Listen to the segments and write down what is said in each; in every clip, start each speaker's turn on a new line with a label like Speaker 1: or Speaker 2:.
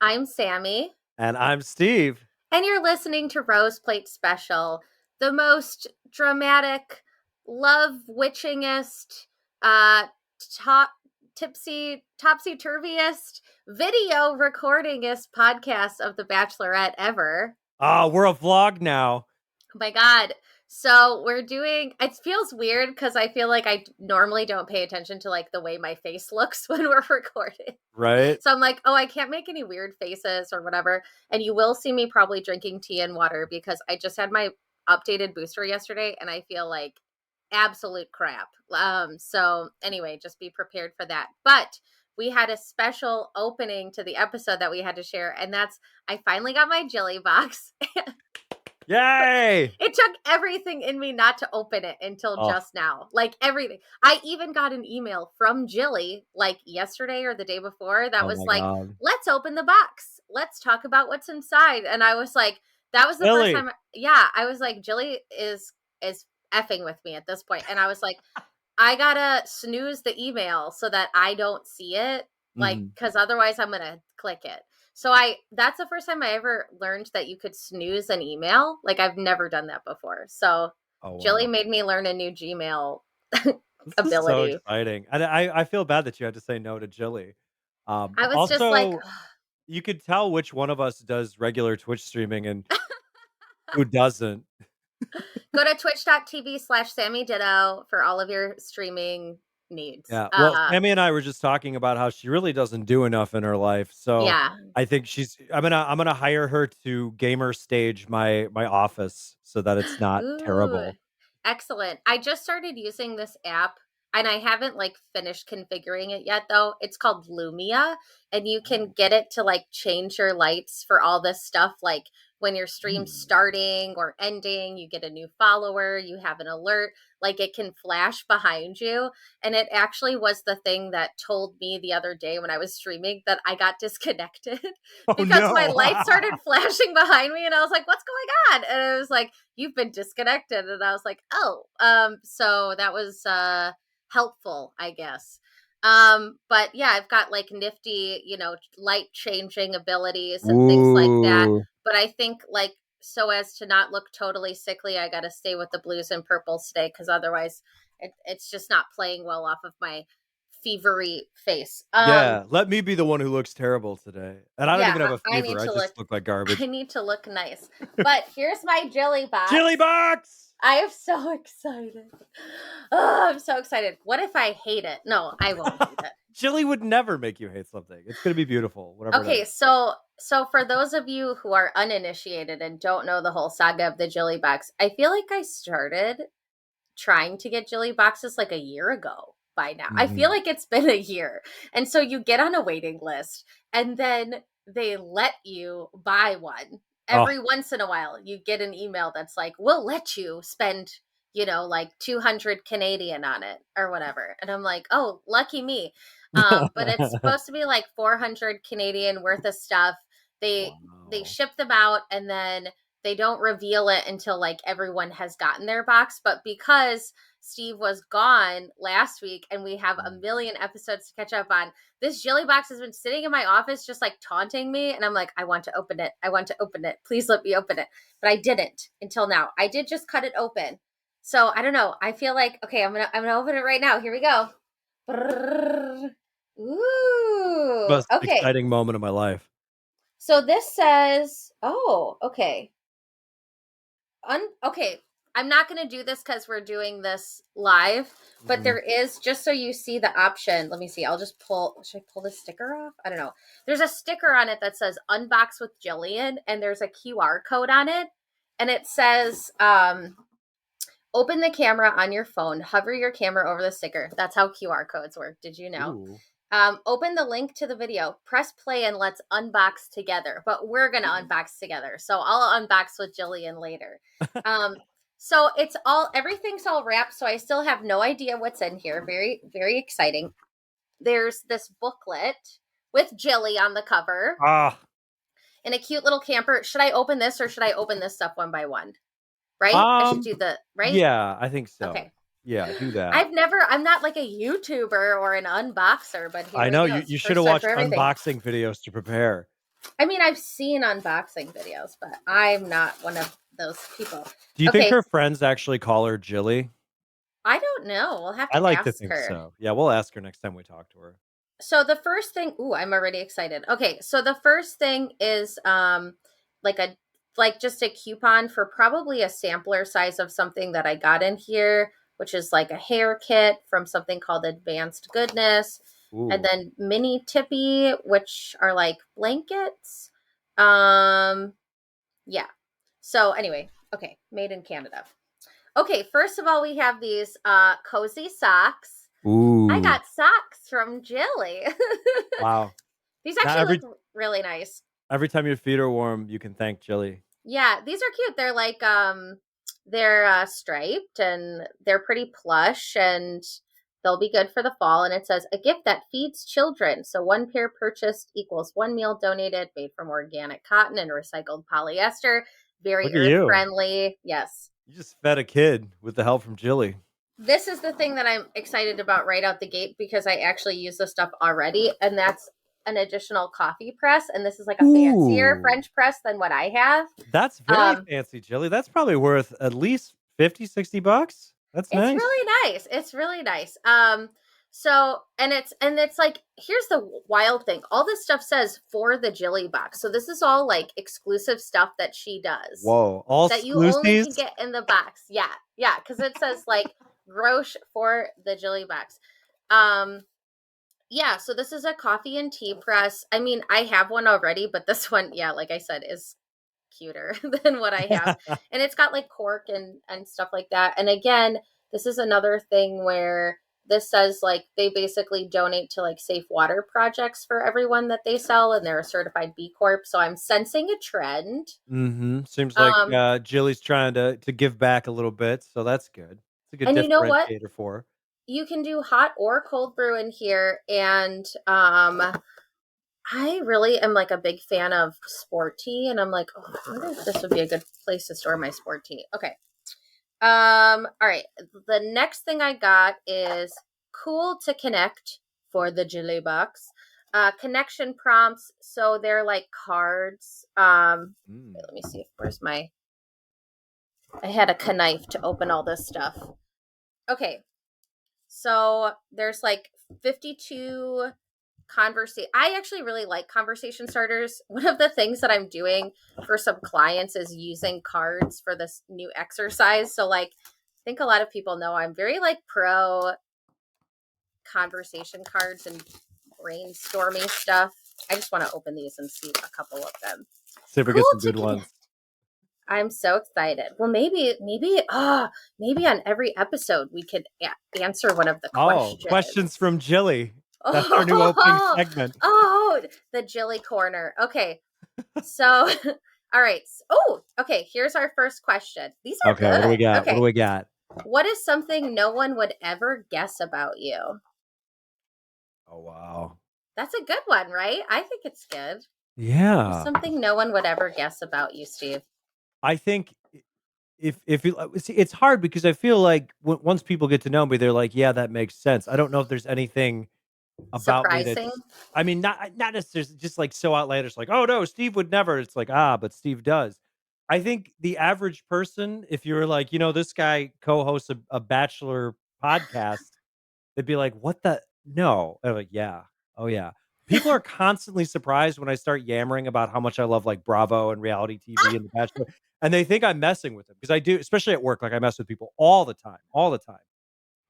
Speaker 1: I'm Sammy,
Speaker 2: And I'm Steve.
Speaker 1: and you're listening to Rose Plate Special, the most dramatic, love witchingest, uh, top, topsy turviest, video recordingest podcast of The Bachelorette ever.
Speaker 2: We're a vlog now.
Speaker 1: Oh my God. So we're doing, it feels weird because I feel like I normally don't pay attention to like the way my face looks when we're recording.
Speaker 2: Right?
Speaker 1: So I'm like, oh, I can't make any weird faces or whatever. And you will see me probably drinking tea and water because I just had my updated booster yesterday and I feel like absolute crap. So anyway, just be prepared for that. But we had a special opening to the episode that we had to share, and that's I finally got my Jilly Box.
Speaker 2: Yay!
Speaker 1: It took everything in me not to open it until
Speaker 2: Oh,
Speaker 1: just now. Like everything. I even got an email from Jilly like yesterday or the day before that
Speaker 2: oh
Speaker 1: was
Speaker 2: my
Speaker 1: like,
Speaker 2: God.
Speaker 1: let's open the box. Let's talk about what's inside. And I was like, that was the first
Speaker 2: Lily.
Speaker 1: time. Yeah. I was like, Jilly is effing with me at this point. And I was like, I gotta snooze the email so that I don't see it. Like,
Speaker 2: Mhm.
Speaker 1: cause otherwise I'm gonna click it. So that's the first time I ever learned that you could snooze an email. Like I've never done that before. So
Speaker 2: Oh,
Speaker 1: Jilly
Speaker 2: wow.
Speaker 1: made me learn a new Gmail
Speaker 2: This is so
Speaker 1: ability.
Speaker 2: exciting. And I feel bad that you had to say no to Jilly.
Speaker 1: I was just like,
Speaker 2: Also, you could tell which one of us does regular Twitch streaming and who doesn't.
Speaker 1: go to twitch.tv/Sammy Ditto for all of your streaming needs.
Speaker 2: Yeah. Well, Sammy and I were just talking about how she really doesn't do enough in her life. So
Speaker 1: Yeah.
Speaker 2: I think I'm gonna hire her to gamer stage my office so that it's not
Speaker 1: Ooh,
Speaker 2: terrible.
Speaker 1: excellent. I just started using this app and I haven't like finished configuring it yet though. It's called Lumia and you can get it to like change your lights for all this stuff like when your stream's
Speaker 2: Ooh.
Speaker 1: starting or ending, you get a new follower, you have an alert, like it can flash behind you. And it actually was the thing that told me the other day when I was streaming that I got disconnected
Speaker 2: Oh
Speaker 1: because my
Speaker 2: no.
Speaker 1: lights started flashing behind me and I was like, what's going on? And it was like, you've been disconnected. And I was like, oh, so that was helpful, I guess. But yeah, I've got like nifty, light changing abilities and things like that.
Speaker 2: Ooh.
Speaker 1: But I think like so as to not look totally sickly, I got to stay with the blues and purples today because otherwise it's just not playing well off of my fevery face.
Speaker 2: Yeah, let me be the one who looks terrible today. And I don't
Speaker 1: Yeah,
Speaker 2: even have a
Speaker 1: I need
Speaker 2: fever. I
Speaker 1: to look.
Speaker 2: just look like
Speaker 1: I
Speaker 2: garbage.
Speaker 1: need to look nice. But here's my Jilly
Speaker 2: Jilly
Speaker 1: Box.
Speaker 2: Box!
Speaker 1: I am so excited. Oh, I'm so excited. What if I hate it? No, I won't hate it.
Speaker 2: Jilly would never make you hate something. It's gonna be beautiful, whatever it
Speaker 1: Okay,
Speaker 2: is.
Speaker 1: so for those of you who are uninitiated and don't know the whole saga of the Jilly Box, I feel like I started trying to get Jilly Boxes like a year ago by now. I feel
Speaker 2: Mhm.
Speaker 1: like it's been a year. And so you get on a waiting list and then they let you buy one.
Speaker 2: Oh,
Speaker 1: Every once in a while, you get an email that's like, we'll let you spend, like 200 Canadian on it or whatever. And I'm like, oh, lucky me. But it's supposed to be like 400 Canadian worth of stuff. They
Speaker 2: wow.
Speaker 1: ship them out and then they don't reveal it until like everyone has gotten their box. But because Steve was gone last week and we have a million episodes to catch up on, this Jilly Box has been sitting in my office just like taunting me. And I'm like, I want to open it. I want to open it. Please let me open it. But I didn't until now. I did just cut it open. So I don't know. I feel like, okay, I'm gonna open it right now. Here we go. Ooh.
Speaker 2: Most
Speaker 1: Okay.
Speaker 2: exciting moment of my life.
Speaker 1: So this says, oh, okay. Okay, I'm not going to do this because we're doing this live, but
Speaker 2: Mhm.
Speaker 1: there is, just so you see the option. Let me see. I'll just should I pull the sticker off? I don't know. There's a sticker on it that says unbox with Jillian, and there's a QR code on it. And it says, open the camera on your phone, hover your camera over the sticker. That's how QR codes work. Did you know?
Speaker 2: Ooh.
Speaker 1: Open the link to the video, press play, and let's unbox together. But we're gonna unbox together, so I'll unbox with Jillian later. So everything's all wrapped. So I still have no idea what's in here. Very, very exciting. There's this booklet with Jilly on the cover
Speaker 2: Ah.
Speaker 1: and a cute little camper. Should I open this or should I open this stuff one by one? Right? I should
Speaker 2: Um,
Speaker 1: do the right.
Speaker 2: yeah, I think so.
Speaker 1: Okay.
Speaker 2: Yeah, do that.
Speaker 1: I'm not like a YouTuber or an unboxer, but here
Speaker 2: I
Speaker 1: we
Speaker 2: know
Speaker 1: go.
Speaker 2: you
Speaker 1: It's the
Speaker 2: you should have
Speaker 1: first time for
Speaker 2: watched
Speaker 1: everything.
Speaker 2: unboxing videos to prepare.
Speaker 1: I mean, I've seen unboxing videos, but I'm not one of those people.
Speaker 2: Do you think
Speaker 1: Okay,
Speaker 2: her friends actually call her Jilly?
Speaker 1: I don't know. We'll have
Speaker 2: I
Speaker 1: to
Speaker 2: like to
Speaker 1: ask
Speaker 2: think
Speaker 1: her.
Speaker 2: so. Yeah, we'll ask her next time we talk to her.
Speaker 1: So the first thing, ooh, I'm already excited. Okay, so the first thing is like a like just a coupon for probably a sampler size of something that I got in here, which is like a hair kit from something called Advanced Goodness, and
Speaker 2: Ooh.
Speaker 1: then mini tippy, which are like blankets. Um yeah. So anyway, okay, made in Canada. Okay, first of all, we have these cozy socks. I
Speaker 2: Ooh.
Speaker 1: got socks from Jilly.
Speaker 2: Wow.
Speaker 1: These
Speaker 2: Now
Speaker 1: actually look really nice.
Speaker 2: every time your feet are warm, you can thank Jilly.
Speaker 1: Yeah, these are cute. They're like they're striped and they're pretty plush and they'll be good for the fall, and it says a gift that feeds children. So one pair purchased equals one meal donated, made from organic cotton and recycled polyester, very
Speaker 2: Look at
Speaker 1: earth
Speaker 2: you.
Speaker 1: friendly. Yes.
Speaker 2: You just fed a kid with the help from Jilly.
Speaker 1: This is the thing that I'm excited about right out the gate because I actually use this stuff already, and that's an additional coffee press. And this is like a fancier
Speaker 2: Ooh.
Speaker 1: French press than what I have.
Speaker 2: That's very
Speaker 1: Um,
Speaker 2: fancy, Jilly. That's probably worth at least 50, $60. That's
Speaker 1: it's
Speaker 2: nice.
Speaker 1: really nice. It's really nice. So and it's like here's the wild thing. All this stuff says for the Jilly Box. So this is all like exclusive stuff that she does
Speaker 2: Whoa. All
Speaker 1: that you only can
Speaker 2: exclusives?
Speaker 1: get in the box. Yeah, yeah, because it says like Grosh for the Jilly Box. Um, Yeah, so this is a coffee and tea press. I mean, I have one already, but this one, yeah, like I said, is cuter than what I have. And it's got like cork and stuff like that. And again, this is another thing where this says like they basically donate to like safe water projects for everyone that they sell, and they're a certified B Corp. So I'm sensing a trend.
Speaker 2: Mm-hmm. Seems like
Speaker 1: Um
Speaker 2: Jilly's trying to give back a little bit, so that's good. It's a good
Speaker 1: and you know what?
Speaker 2: differentiator for her.
Speaker 1: You can do hot or cold brew in here, and I really am like a big fan of sport tea, and I'm like, oh, I wonder if this would be a good place to store my sport tea. Okay. All right. The next thing I got is cool to connect for the Jilly Box. Connection prompts. So they're like cards.
Speaker 2: Mm.
Speaker 1: Let me see if where's my I had a knife to open all this stuff. Okay. So there's like 52 conversation. I actually really like conversation starters. One of the things that I'm doing for some clients is using cards for this new exercise. So like I think a lot of people know I'm very like pro conversation cards and brainstorming stuff. I just want to open these and see a couple of them.
Speaker 2: See if we
Speaker 1: Cool
Speaker 2: get some
Speaker 1: to
Speaker 2: good
Speaker 1: connect.
Speaker 2: ones.
Speaker 1: I'm so excited. Well, maybe on every episode we could answer one of the
Speaker 2: Oh, questions
Speaker 1: questions.
Speaker 2: from Jilly. That's our new opening
Speaker 1: Oh,
Speaker 2: segment.
Speaker 1: oh, the Jilly Corner. Okay. So, all right. Oh, okay. Here's our first question. These are
Speaker 2: Okay, what do we
Speaker 1: good.
Speaker 2: got? What do
Speaker 1: Okay.
Speaker 2: we got?
Speaker 1: What is something no one would ever guess about you?
Speaker 2: Oh wow.
Speaker 1: That's a good one, right? I think it's good. What's
Speaker 2: Yeah.
Speaker 1: something no one would ever guess about you, Steve?
Speaker 2: I think if you see, it's hard because I feel like once people get to know me, they're like, yeah, that makes sense. I don't know if there's anything about me
Speaker 1: Surprising.
Speaker 2: that's I mean, not necessarily just like so outlandish, like, oh no, Steve would never. It's like, but Steve does. I think the average person, if you were like, this guy co-hosts a Bachelor podcast, they'd be like, "What the no." They're like, "Yeah. Oh, yeah." People are constantly surprised when I start yammering about how much I love, like, Bravo and reality TV and The Bachelor, and they think I'm messing with them because I do, especially at work, like, I mess with people all the time,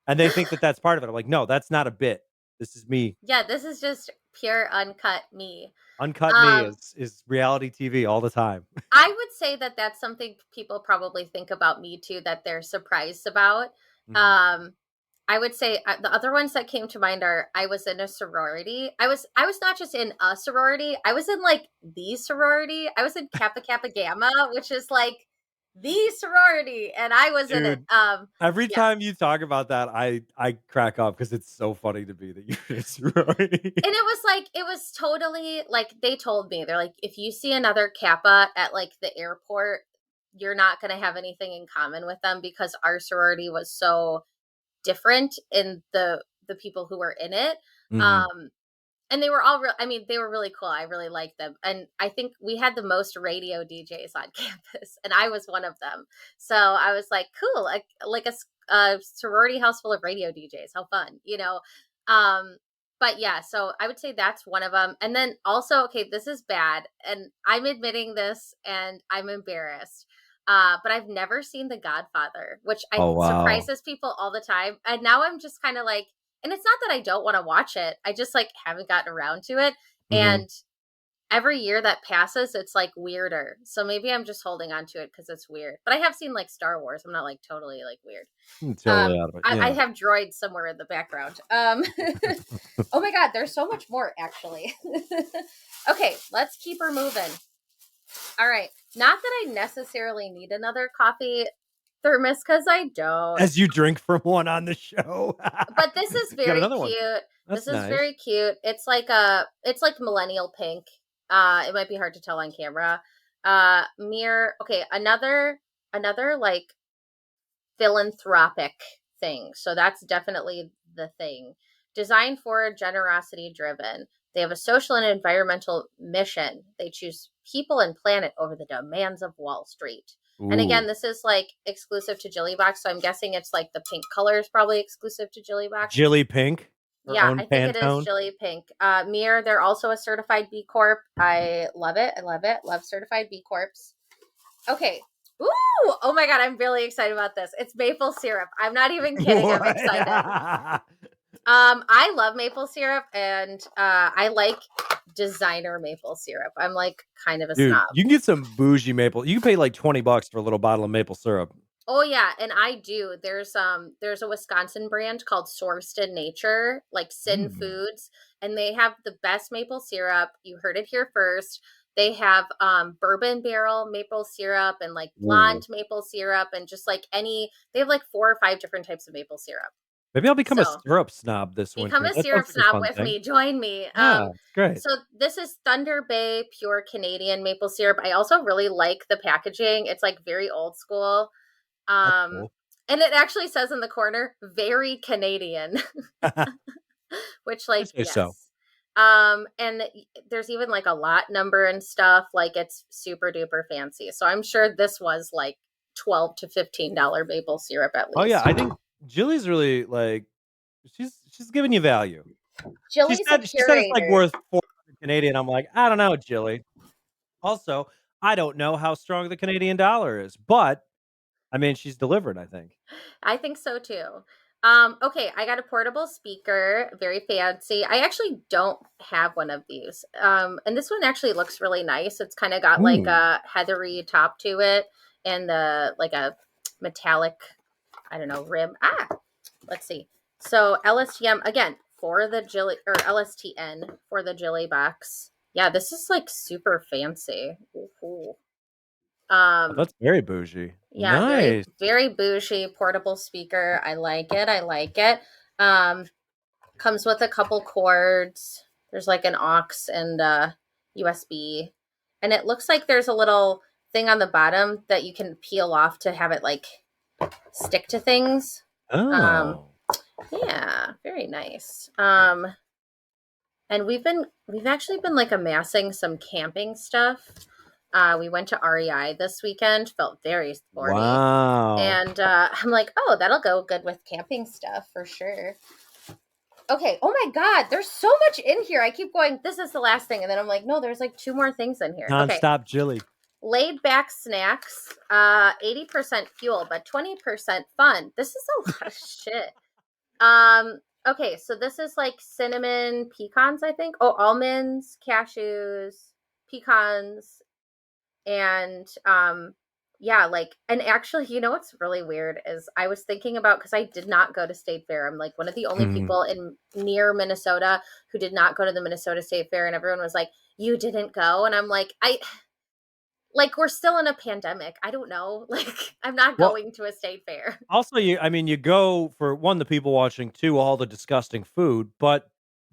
Speaker 2: and they think that that's part of it. I'm like, "No, that's not a bit. This is me.
Speaker 1: Yeah, this is just pure uncut me.
Speaker 2: Uncut me
Speaker 1: Um,
Speaker 2: is reality TV all the time."
Speaker 1: I would say that that's something people probably think about me too that they're surprised about.
Speaker 2: Mhm.
Speaker 1: Um, I would say the other ones that came to mind are I was in a sorority. I was not just in a sorority. I was in like the sorority. I was in Kappa Kappa Gamma, which is like the sorority, and I was in it.
Speaker 2: Dude, every
Speaker 1: Yeah,
Speaker 2: time you talk about that, I crack up because it's so funny to me that you're a sorority.
Speaker 1: and it was like it was totally like they told me they're like if you see another Kappa at like the airport, you're not going to have anything in common with them because our sorority was so different in the people who were in it.
Speaker 2: Mhm.
Speaker 1: Um, And they were all real. I mean, they were really cool. I really liked them. And I think we had the most radio DJs on campus, and I was one of them. So I was like, cool, like a sorority house full of radio DJs. How fun, you know? Um, but yeah, so I would say that's one of them. And then also, okay, this is bad, and I'm admitting this, and I'm embarrassed. But I've never seen The Godfather, which I
Speaker 2: Oh, wow.
Speaker 1: surprises people all the time. And now I'm just kind of like, and it's not that I don't want to watch it. I just like haven't gotten around to it.
Speaker 2: Mhm.
Speaker 1: And every year that passes, it's like weirder. So maybe I'm just holding on to it because it's weird. But I have seen like Star Wars. I'm not like totally like weird.
Speaker 2: Totally out of it,
Speaker 1: I
Speaker 2: yeah.
Speaker 1: have droids somewhere in the background. Oh my god, there's so much more actually. Okay, let's keep her moving. All right. Not that I necessarily need another coffee thermos because I don't.
Speaker 2: As you drink from one on the show.
Speaker 1: But this is
Speaker 2: You got
Speaker 1: very
Speaker 2: another one.
Speaker 1: cute. This
Speaker 2: That's
Speaker 1: is
Speaker 2: nice.
Speaker 1: very cute. It's like millennial pink. It might be hard to tell on camera. Mirror. Okay, another like philanthropic thing. So that's definitely the thing. Designed for generosity driven. They have a social and environmental mission. They choose people and planet over the demands of Wall Street. And again,
Speaker 2: Ooh.
Speaker 1: this is like exclusive to Jilly Box, so I'm guessing it's like the pink color is probably exclusive to Jilly Box.
Speaker 2: Jilly Pink, her
Speaker 1: Yeah,
Speaker 2: own
Speaker 1: I think it is
Speaker 2: Pantone.
Speaker 1: Jilly Pink. Mirror, they're also a certified B Corp. I love it. I love it. Love certified B Corps. Okay. Ooh, oh my god, I'm really excited about this. It's maple syrup. I'm not even kidding. I'm excited.
Speaker 2: What?
Speaker 1: I love maple syrup, and I like designer maple syrup. I'm like kind of a
Speaker 2: Dude,
Speaker 1: snob.
Speaker 2: you can get some bougie maple you can pay like 20 bucks for a little bottle of maple syrup.
Speaker 1: Oh yeah, and I do. There's a Wisconsin brand called Sourced in Nature, like Sin
Speaker 2: Mm.
Speaker 1: Foods, and they have the best maple syrup. You heard it here first. They have bourbon barrel maple syrup and like
Speaker 2: Ooh.
Speaker 1: blonde maple syrup and just like any they have like 4 or 5 different types of maple syrup.
Speaker 2: Maybe I'll become a
Speaker 1: So
Speaker 2: syrup snob this
Speaker 1: become
Speaker 2: winter.
Speaker 1: a
Speaker 2: That sounds
Speaker 1: syrup
Speaker 2: like a
Speaker 1: snob
Speaker 2: fun
Speaker 1: with
Speaker 2: thing.
Speaker 1: me. Join me.
Speaker 2: Yeah, it's great.
Speaker 1: So this is Thunder Bay Pure Canadian maple syrup. I also really like the packaging. It's like very old school.
Speaker 2: That's
Speaker 1: Um,
Speaker 2: cool.
Speaker 1: and it actually says in the corner, very Canadian, which
Speaker 2: I
Speaker 1: like,
Speaker 2: say so.
Speaker 1: yes. And there's even like a lot number and stuff. Like it's super duper fancy. So I'm sure this was like 12 to $15 maple syrup at
Speaker 2: Oh, yeah,
Speaker 1: least.
Speaker 2: I think Jilly's really, like she's giving you value.
Speaker 1: Jilly's a
Speaker 2: She said it's, like,
Speaker 1: curator.
Speaker 2: worth 400 Canadian. I'm like, "I don't know, Jilly." Also, I don't know how strong the Canadian dollar is, but, I mean, she's delivered, I think.
Speaker 1: I think so too. Okay, I got a portable speaker, very fancy. I actually don't have one of these. And this one actually looks really nice. It's kind of got like
Speaker 2: Ooh.
Speaker 1: a heathery top to it and the like a metallic, I don't know, rim. Let's see. So LSTM again for the Jilly or LSTN for the Jilly box. Yeah, this is like super fancy. Ooh.
Speaker 2: Oh,
Speaker 1: Um,
Speaker 2: that's very bougie.
Speaker 1: yeah, very
Speaker 2: Nice.
Speaker 1: very bougie portable speaker. I like it. I like it. Um, comes with a couple cords. There's like an aux and USB, and it looks like there's a little thing on the bottom that you can peel off to have it like stick to things. Um,
Speaker 2: Oh.
Speaker 1: yeah, very nice. And we've actually been like amassing some camping stuff. We went to REI this weekend, felt very sporty.
Speaker 2: Wow.
Speaker 1: And I'm like, oh, that'll go good with camping stuff for sure. Okay. Oh my God. There's so much in here. I keep going, this is the last thing. And then I'm like, no, there's like 2 more things in here. Okay.
Speaker 2: Nonstop Jilly.
Speaker 1: Laid back snacks, 80% fuel, but 20% fun. This is a lot of shit. Okay. So this is like cinnamon pecans, I think. Oh, almonds, cashews, pecans, and yeah, like, and actually, you know what's really weird is I was thinking about because I did not go to State Fair. I'm like one of the only
Speaker 2: Mhm.
Speaker 1: people in near Minnesota who did not go to the Minnesota State Fair, and everyone was like, "You didn't go," and I'm like, I like we're still in a pandemic. I don't know. Like I'm not
Speaker 2: Well,
Speaker 1: going to a state fair.
Speaker 2: also, I mean, you go for 1, the people watching, 2, all the disgusting food, but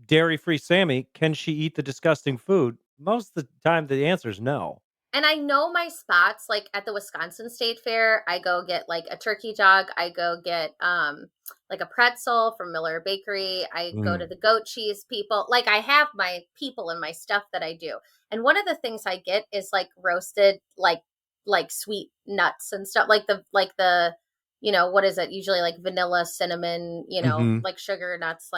Speaker 2: dairy-free Sammy, can she eat the disgusting food? Most of the time, the answer is no.
Speaker 1: And I know my spots, like at the Wisconsin State Fair, I go get like a turkey jog. I go get like a pretzel from Miller Bakery. I go to
Speaker 2: Mm.
Speaker 1: the goat cheese people. Like I have my people and my stuff that I do. And one of the things I get is like roasted like sweet nuts and stuff. Like the what is it? Usually like vanilla, cinnamon,
Speaker 2: Mhm.
Speaker 1: like sugar nuts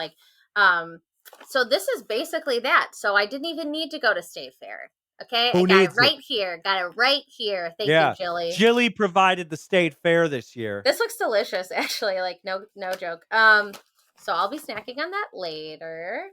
Speaker 1: um so this is basically that. So I didn't even need to go to State Fair. Okay, I
Speaker 2: Who
Speaker 1: got it
Speaker 2: needs it?
Speaker 1: right here. Got it right here. Thank you,
Speaker 2: Yeah.
Speaker 1: Jilly.
Speaker 2: Jilly provided the state fair this year.
Speaker 1: This looks delicious, actually. Like no joke. So I'll be snacking on that later.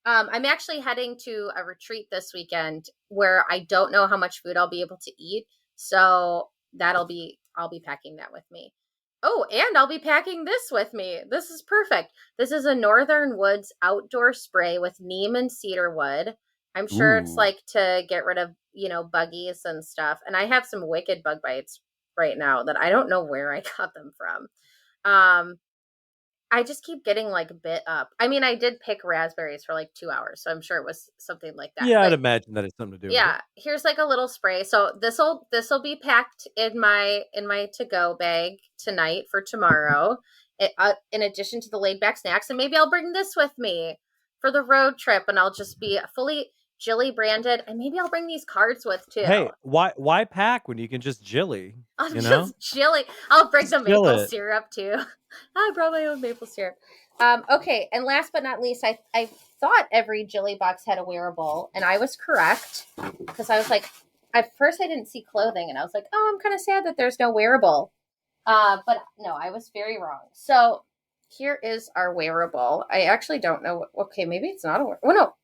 Speaker 1: I'm actually heading to a retreat this weekend where I don't know how much food I'll be able to eat. So I'll be packing that with me. Oh, and I'll be packing this with me. This is perfect. This is a Northern Woods outdoor spray with neem and cedar wood. I'm sure it's
Speaker 2: Ooh.
Speaker 1: like to get rid of, buggies and stuff. And I have some wicked bug bites right now that I don't know where I got them from. Um, I just keep getting like bit up. I mean, I did pick raspberries for like 2 hours, so I'm sure it was something like that.
Speaker 2: Yeah, I'd
Speaker 1: But
Speaker 2: imagine that has something to do with it.
Speaker 1: yeah, here's like a little spray. So this will be packed in my to go bag tonight for tomorrow. In addition to the laid back snacks, and maybe I'll bring this with me for the road trip, and I'll just be fully Jilly branded, and maybe I'll bring these cards with too.
Speaker 2: Hey, why pack when you can just Jilly,
Speaker 1: I'm
Speaker 2: you know?
Speaker 1: just Jilly. I'll bring the
Speaker 2: Just chill
Speaker 1: maple
Speaker 2: it.
Speaker 1: syrup too. I brought my own maple syrup. Okay, and last but not least, I thought every Jilly box had a wearable, and I was correct because I was like, at first I didn't see clothing, and I was like, oh, I'm kind of sad that there's no wearable. But no, I was very wrong. So here is our wearable. I actually don't know. Okay, maybe it's not a wearable. Oh no,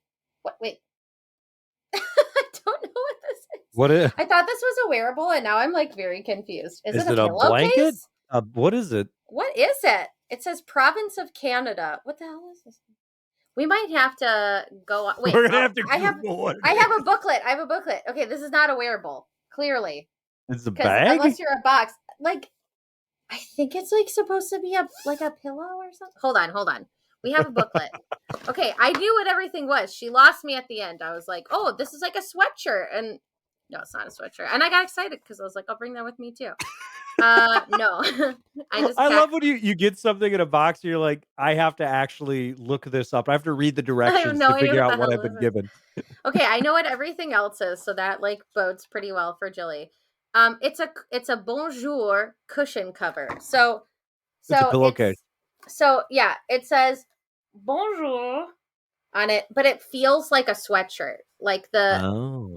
Speaker 1: what? Wait, I don't know what this is.
Speaker 2: What is
Speaker 1: I thought this was a wearable, and now I'm like very confused. Is it
Speaker 2: is
Speaker 1: a
Speaker 2: it a blanket?
Speaker 1: pillowcase?
Speaker 2: What is it?
Speaker 1: What is it? It says Province of Canada. What the hell is this? We might have to go on. Wait,
Speaker 2: We're gonna
Speaker 1: oh,
Speaker 2: have to
Speaker 1: I have
Speaker 2: Google what
Speaker 1: I
Speaker 2: it
Speaker 1: have a
Speaker 2: is.
Speaker 1: booklet. I have a booklet. Okay, this is not a wearable, clearly.
Speaker 2: It's a
Speaker 1: Because unless
Speaker 2: bag?
Speaker 1: you're a box, like I think it's like supposed to be a pillow or something. Hold on. We have a booklet. Okay, I knew what everything was. She lost me at the end. I was like, "Oh, this is like a sweatshirt," and no, it's not a sweatshirt. And I got excited because I was like, "I'll bring that with me too." No, I just
Speaker 2: I
Speaker 1: packed.
Speaker 2: love when you get something in a box and you're like, "I have to actually look this up. I have to read the
Speaker 1: I have
Speaker 2: directions
Speaker 1: no
Speaker 2: to
Speaker 1: idea
Speaker 2: figure
Speaker 1: what the
Speaker 2: out what
Speaker 1: hell
Speaker 2: I've
Speaker 1: this
Speaker 2: been
Speaker 1: is.
Speaker 2: given."
Speaker 1: Okay, I know what everything else is, so that like bodes pretty well for Jilly. It's a bonjour cushion cover. So
Speaker 2: It's a
Speaker 1: so
Speaker 2: pillowcase.
Speaker 1: it's so yeah, it says bonjour on it, but it feels like a sweatshirt. Like the
Speaker 2: Oh.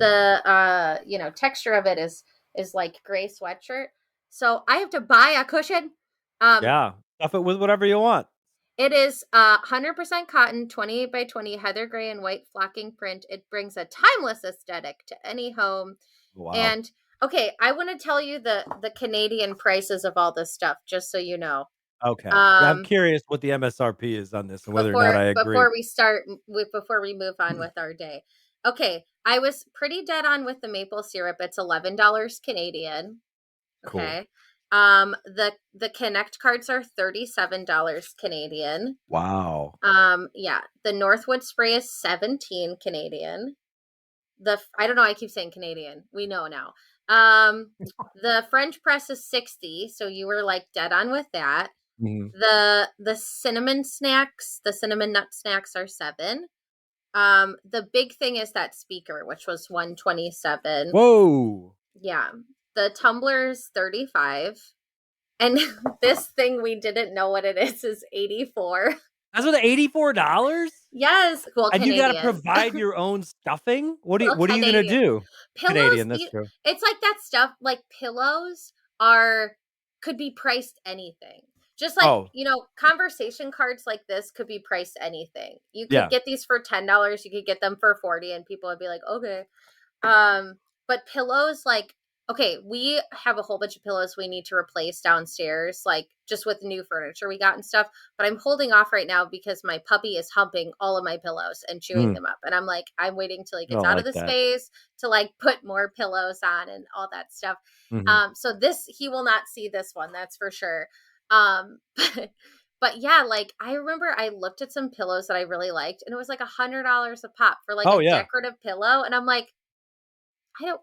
Speaker 1: texture of it is like gray sweatshirt. So I have to buy a cushion. Um
Speaker 2: Yeah. Stuff it with whatever you want.
Speaker 1: it is 100% cotton, 28 by 20 heather gray and white flocking print. It brings a timeless aesthetic to any home.
Speaker 2: Wow.
Speaker 1: And okay, I want to tell you the Canadian prices of all this stuff just so you know.
Speaker 2: Okay. Yeah, I'm
Speaker 1: Um
Speaker 2: curious what the MSRP is on this and whether or not
Speaker 1: before
Speaker 2: I agree.
Speaker 1: before we start with before we move on with our day. Okay, I was pretty dead on with the maple syrup. It's $11 Canadian.
Speaker 2: Cool.
Speaker 1: Okay. The Connect cards are $37 Canadian.
Speaker 2: Wow.
Speaker 1: Yeah, the Northwood spray is 17 Canadian. I don't know, I keep saying Canadian. We know now. The French press is 60, so you were like dead on with that.
Speaker 2: Mhm.
Speaker 1: The cinnamon nut snacks are 7. The big thing is that speaker, which was 127.
Speaker 2: Whoa.
Speaker 1: Yeah. The tumbler's 35. And this thing we didn't know what it is 84.
Speaker 2: That's with $84?
Speaker 1: Yes. Well,
Speaker 2: And you gotta
Speaker 1: Canadian.
Speaker 2: provide your own stuffing?
Speaker 1: Well,
Speaker 2: What are you gonna
Speaker 1: Canadian.
Speaker 2: do?
Speaker 1: Pillows,
Speaker 2: Canadian, that's true.
Speaker 1: it's like that stuff, like pillows are, could be priced anything. Just like,
Speaker 2: Oh,
Speaker 1: conversation cards like this could be priced anything. You could
Speaker 2: yeah.
Speaker 1: get these for $10, you could get them for 40 and people would be like, "Okay." But pillows, like, okay, we have a whole bunch of pillows we need to replace downstairs, like just with new furniture we got and stuff. But I'm holding off right now because my puppy is humping all of my pillows and chewing
Speaker 2: Mm,
Speaker 1: them up. And I'm like, I'm waiting till he
Speaker 2: I
Speaker 1: gets
Speaker 2: don't
Speaker 1: out of
Speaker 2: like
Speaker 1: the
Speaker 2: that.
Speaker 1: space to like put more pillows on and all that stuff.
Speaker 2: Mhm.
Speaker 1: So this, he will not see this one, that's for sure. Um, but yeah, like I remember I looked at some pillows that I really liked, and it was like $100 a pop for like
Speaker 2: Oh,
Speaker 1: a
Speaker 2: yeah.
Speaker 1: decorative pillow, and I'm like,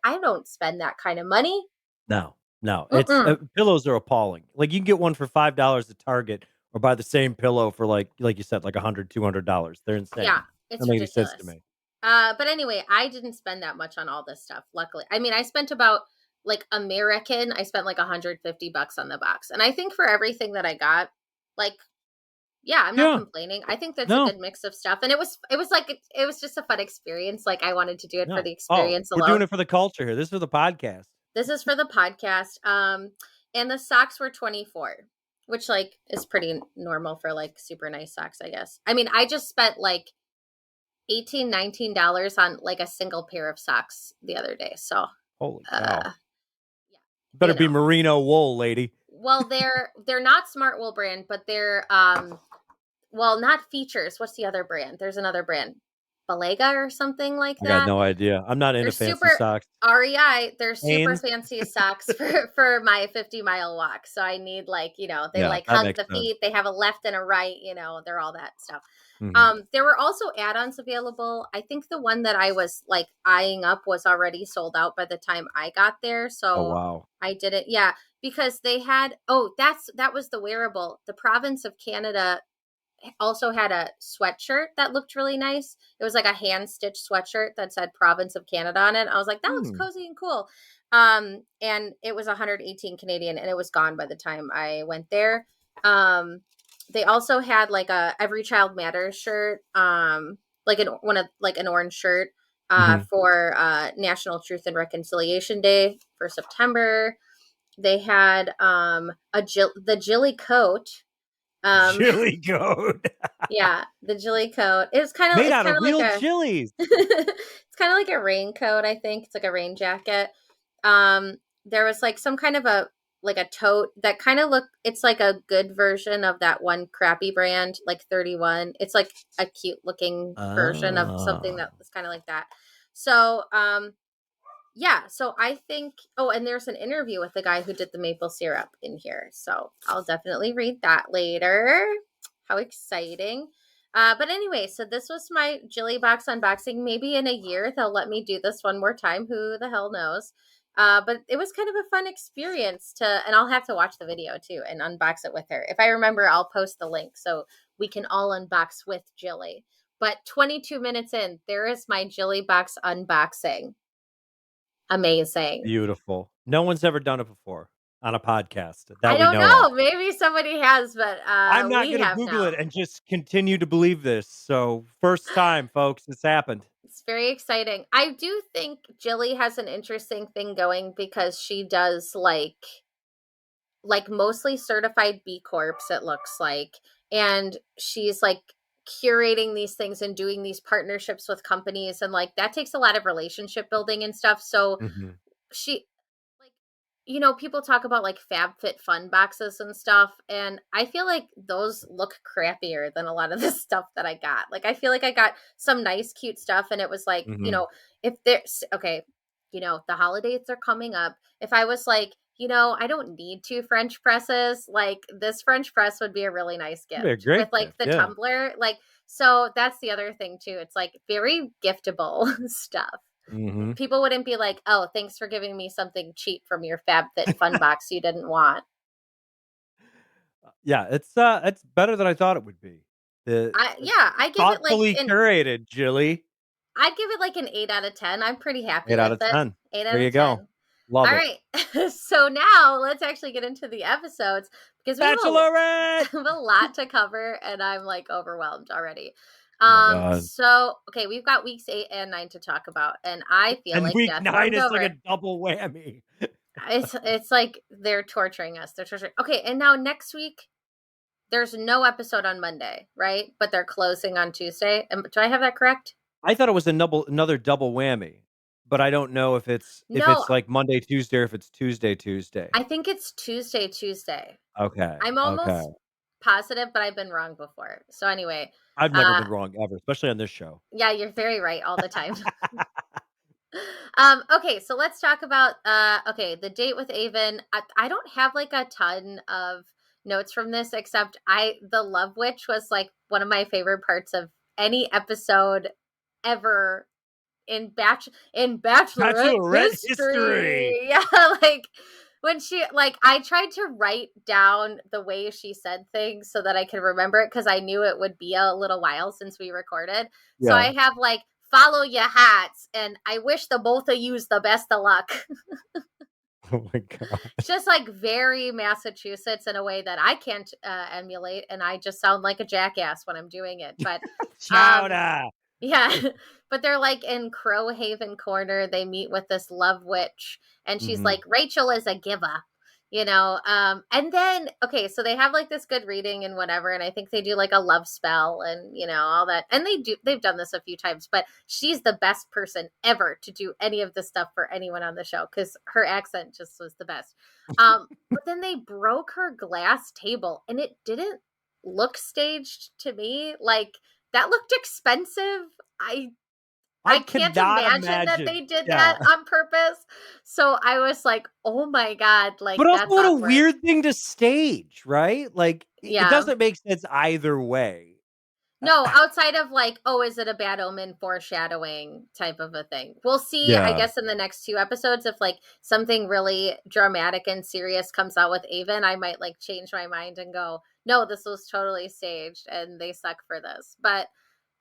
Speaker 1: I don't spend that kind of money.
Speaker 2: No, no, it's
Speaker 1: Mm-mm.
Speaker 2: pillows are appalling. Like, you can get one for $5 at Target or buy the same pillow for, like you said, like 100, $200. They're
Speaker 1: Yeah,
Speaker 2: insane.
Speaker 1: it's
Speaker 2: Don't make any sense to
Speaker 1: ridiculous.
Speaker 2: me.
Speaker 1: But anyway, I didn't spend that much on all this stuff, luckily. I mean, I spent about like American, I spent like $150 on the box. And I think for everything that I got, like, yeah, I'm not
Speaker 2: Yeah,
Speaker 1: complaining. I think that's a
Speaker 2: no,
Speaker 1: good mix of stuff. And it was like it was just a fun experience. Like I wanted to do it for
Speaker 2: no.
Speaker 1: the
Speaker 2: Oh,
Speaker 1: experience
Speaker 2: we're doing
Speaker 1: alone.
Speaker 2: it for the culture here. This is for the podcast.
Speaker 1: This is for the podcast. And the socks were 24, which like is pretty normal for like super nice socks, I guess. I mean, I just spent like 18, $19 on like a single pair of socks the other day. So
Speaker 2: Holy cow.
Speaker 1: uh yeah,
Speaker 2: Better
Speaker 1: you
Speaker 2: be
Speaker 1: know.
Speaker 2: merino wool, lady.
Speaker 1: Well, they're not Smart Wool brand, but they're well, not Features. What's the other brand? There's another brand. Balega or something like
Speaker 2: I got
Speaker 1: that.
Speaker 2: no idea. I'm not
Speaker 1: They're
Speaker 2: into fancy
Speaker 1: super
Speaker 2: socks.
Speaker 1: REI. They're super
Speaker 2: Hanes?
Speaker 1: fancy socks for my 50-mile walk. So I need like, they
Speaker 2: Yeah,
Speaker 1: like
Speaker 2: that
Speaker 1: hug
Speaker 2: makes
Speaker 1: the
Speaker 2: sense.
Speaker 1: feet. They have a left and a right, they're all that stuff.
Speaker 2: Mhm.
Speaker 1: There were also add-ons available. I think the one that I was like eyeing up was already sold out by the time I got there.
Speaker 2: Oh,
Speaker 1: So
Speaker 2: wow.
Speaker 1: I did it. Yeah, because they had that was the wearable. The province of Canada also had a sweatshirt that looked really nice. It was like a hand stitched sweatshirt that said Province of Canada on it. I was like, that looks
Speaker 2: Hmm.
Speaker 1: cozy and cool. And it was 118 Canadian and it was gone by the time I went there. They also had like a Every Child Matters shirt, like an orange shirt,
Speaker 2: Mhm.
Speaker 1: for National Truth and Reconciliation Day for September. They had the Jilly coat. Um,
Speaker 2: Chili goat.
Speaker 1: Yeah, the Jilly coat.
Speaker 2: Made
Speaker 1: It's
Speaker 2: out
Speaker 1: kind
Speaker 2: of
Speaker 1: of like
Speaker 2: real
Speaker 1: a
Speaker 2: chilies.
Speaker 1: it's kind of like a raincoat, I think. It's like a rain jacket. Um there was like some kind of a tote that kind of it's like a good version of that one crappy brand, like 31. It's like a cute looking version of something
Speaker 2: Ah.
Speaker 1: that was kind of like that. So, yeah, so I think and there's an interview with the guy who did the maple syrup in here. So I'll definitely read that later. How exciting. But anyway, so this was my Jilly Box unboxing. Maybe in a year they'll let me do this one more time. Who the hell knows? But it was kind of a fun experience and I'll have to watch the video too and unbox it with her. If I remember, I'll post the link so we can all unbox with Jilly. But 22 minutes in, there is my Jilly Box unboxing. Amazing.
Speaker 2: Beautiful. No one's ever done it before on a podcast
Speaker 1: I
Speaker 2: that we
Speaker 1: don't
Speaker 2: know of.
Speaker 1: know. Maybe somebody has, but
Speaker 2: I'm not
Speaker 1: we
Speaker 2: gonna
Speaker 1: have
Speaker 2: Google
Speaker 1: now.
Speaker 2: it and just continue to believe this. So, first time, folks, it's happened.
Speaker 1: It's very exciting. I do think Jilly has an interesting thing going because she does like mostly certified B Corps, it looks like. And she's like curating these things and doing these partnerships with companies and like that takes a lot of relationship building and stuff. So
Speaker 2: Mhm.
Speaker 1: she like people talk about like FabFitFun boxes and stuff, and I feel like those look crappier than a lot of the stuff that I got. Like I feel like I got some nice cute stuff and it was like,
Speaker 2: Mhm.
Speaker 1: if there's okay, the holidays are coming up. If I was like, I don't need two French presses, like this French press would be a really nice
Speaker 2: It'd be a
Speaker 1: gift with
Speaker 2: great
Speaker 1: like
Speaker 2: gift,
Speaker 1: the
Speaker 2: yeah.
Speaker 1: tumbler. Like so that's the other thing too. It's like very giftable stuff.
Speaker 2: Mhm.
Speaker 1: People wouldn't be like, "Oh, thanks for giving me something cheap from your FabFitFun box you didn't want."
Speaker 2: Yeah, it's better than I thought it would be. The
Speaker 1: Yeah,
Speaker 2: thoughtfully curated, Jilly.
Speaker 1: I'd give it like an 8 out of 10. I'm pretty happy
Speaker 2: 8 out
Speaker 1: with
Speaker 2: of
Speaker 1: it.
Speaker 2: 10.
Speaker 1: 8
Speaker 2: There
Speaker 1: out
Speaker 2: you
Speaker 1: of
Speaker 2: go.
Speaker 1: 10.
Speaker 2: Love
Speaker 1: All
Speaker 2: it.
Speaker 1: right. So now let's actually get into the episodes because we have
Speaker 2: Bachelorette!
Speaker 1: have a lot to cover and I'm like overwhelmed already.
Speaker 2: Oh my god.
Speaker 1: So okay, we've got weeks 8 and 9 to talk about and I feel
Speaker 2: And
Speaker 1: like
Speaker 2: week
Speaker 1: death
Speaker 2: 9
Speaker 1: warmed
Speaker 2: is like a
Speaker 1: over.
Speaker 2: double whammy.
Speaker 1: It's like they're torturing us. They're torturing. Okay, and now next week there's no episode on Monday, right? But they're closing on Tuesday. Do I have that correct?
Speaker 2: I thought it was another double whammy, but I don't know if
Speaker 1: No,
Speaker 2: it's like Monday, Tuesday, or if it's Tuesday, Tuesday.
Speaker 1: I think it's Tuesday, Tuesday.
Speaker 2: Okay,
Speaker 1: I'm
Speaker 2: okay.
Speaker 1: almost positive, but I've been wrong before. So anyway,
Speaker 2: I've never
Speaker 1: uh
Speaker 2: been wrong ever, especially on this show.
Speaker 1: yeah, you're very right all the time. Okay, so let's talk about okay, the date with Avon. I don't have like a ton of notes from this except the Love Witch was like one of my favorite parts of any episode ever in Bachelorette
Speaker 2: Bachelorette history.
Speaker 1: history. Yeah, like when she like I tried to write down the way she said things so that I could remember it because I knew it would be a little while since we recorded. So
Speaker 2: Yeah.
Speaker 1: I have like follow your hats and I wish the both of you's the best of luck.
Speaker 2: Oh my god.
Speaker 1: It's just like very Massachusetts in a way that I can't emulate, and I just sound like a jackass when I'm doing it. But um,
Speaker 2: Chowder.
Speaker 1: yeah, but they're like in Crowhaven Corner. They meet with this love witch, and she's
Speaker 2: Mhm.
Speaker 1: like, Rachel is a giver, and then, okay, so they have like this good reading and whatever, and I think they do like a love spell and, all that. And they've done this a few times, but she's the best person ever to do any of this stuff for anyone on the show because her accent just was the best. But then they broke her glass table, and it didn't look staged to me. Like, that looked expensive. I
Speaker 2: I
Speaker 1: I can't
Speaker 2: cannot
Speaker 1: imagine that
Speaker 2: imagine.
Speaker 1: they did
Speaker 2: Yeah.
Speaker 1: that on purpose. So I was like, "Oh my god, like
Speaker 2: But also
Speaker 1: that's
Speaker 2: what a
Speaker 1: awkward."
Speaker 2: weird thing to stage, right? Like, it
Speaker 1: Yeah.
Speaker 2: doesn't make sense either way. Uh,
Speaker 1: No, outside of like, "Oh, is it a bad omen foreshadowing" type of a thing. We'll see, I
Speaker 2: Yeah.
Speaker 1: guess, in the next 2 episodes if like something really dramatic and serious comes out with Avon, I might like change my mind and go, "No, this was totally staged and they suck for this." But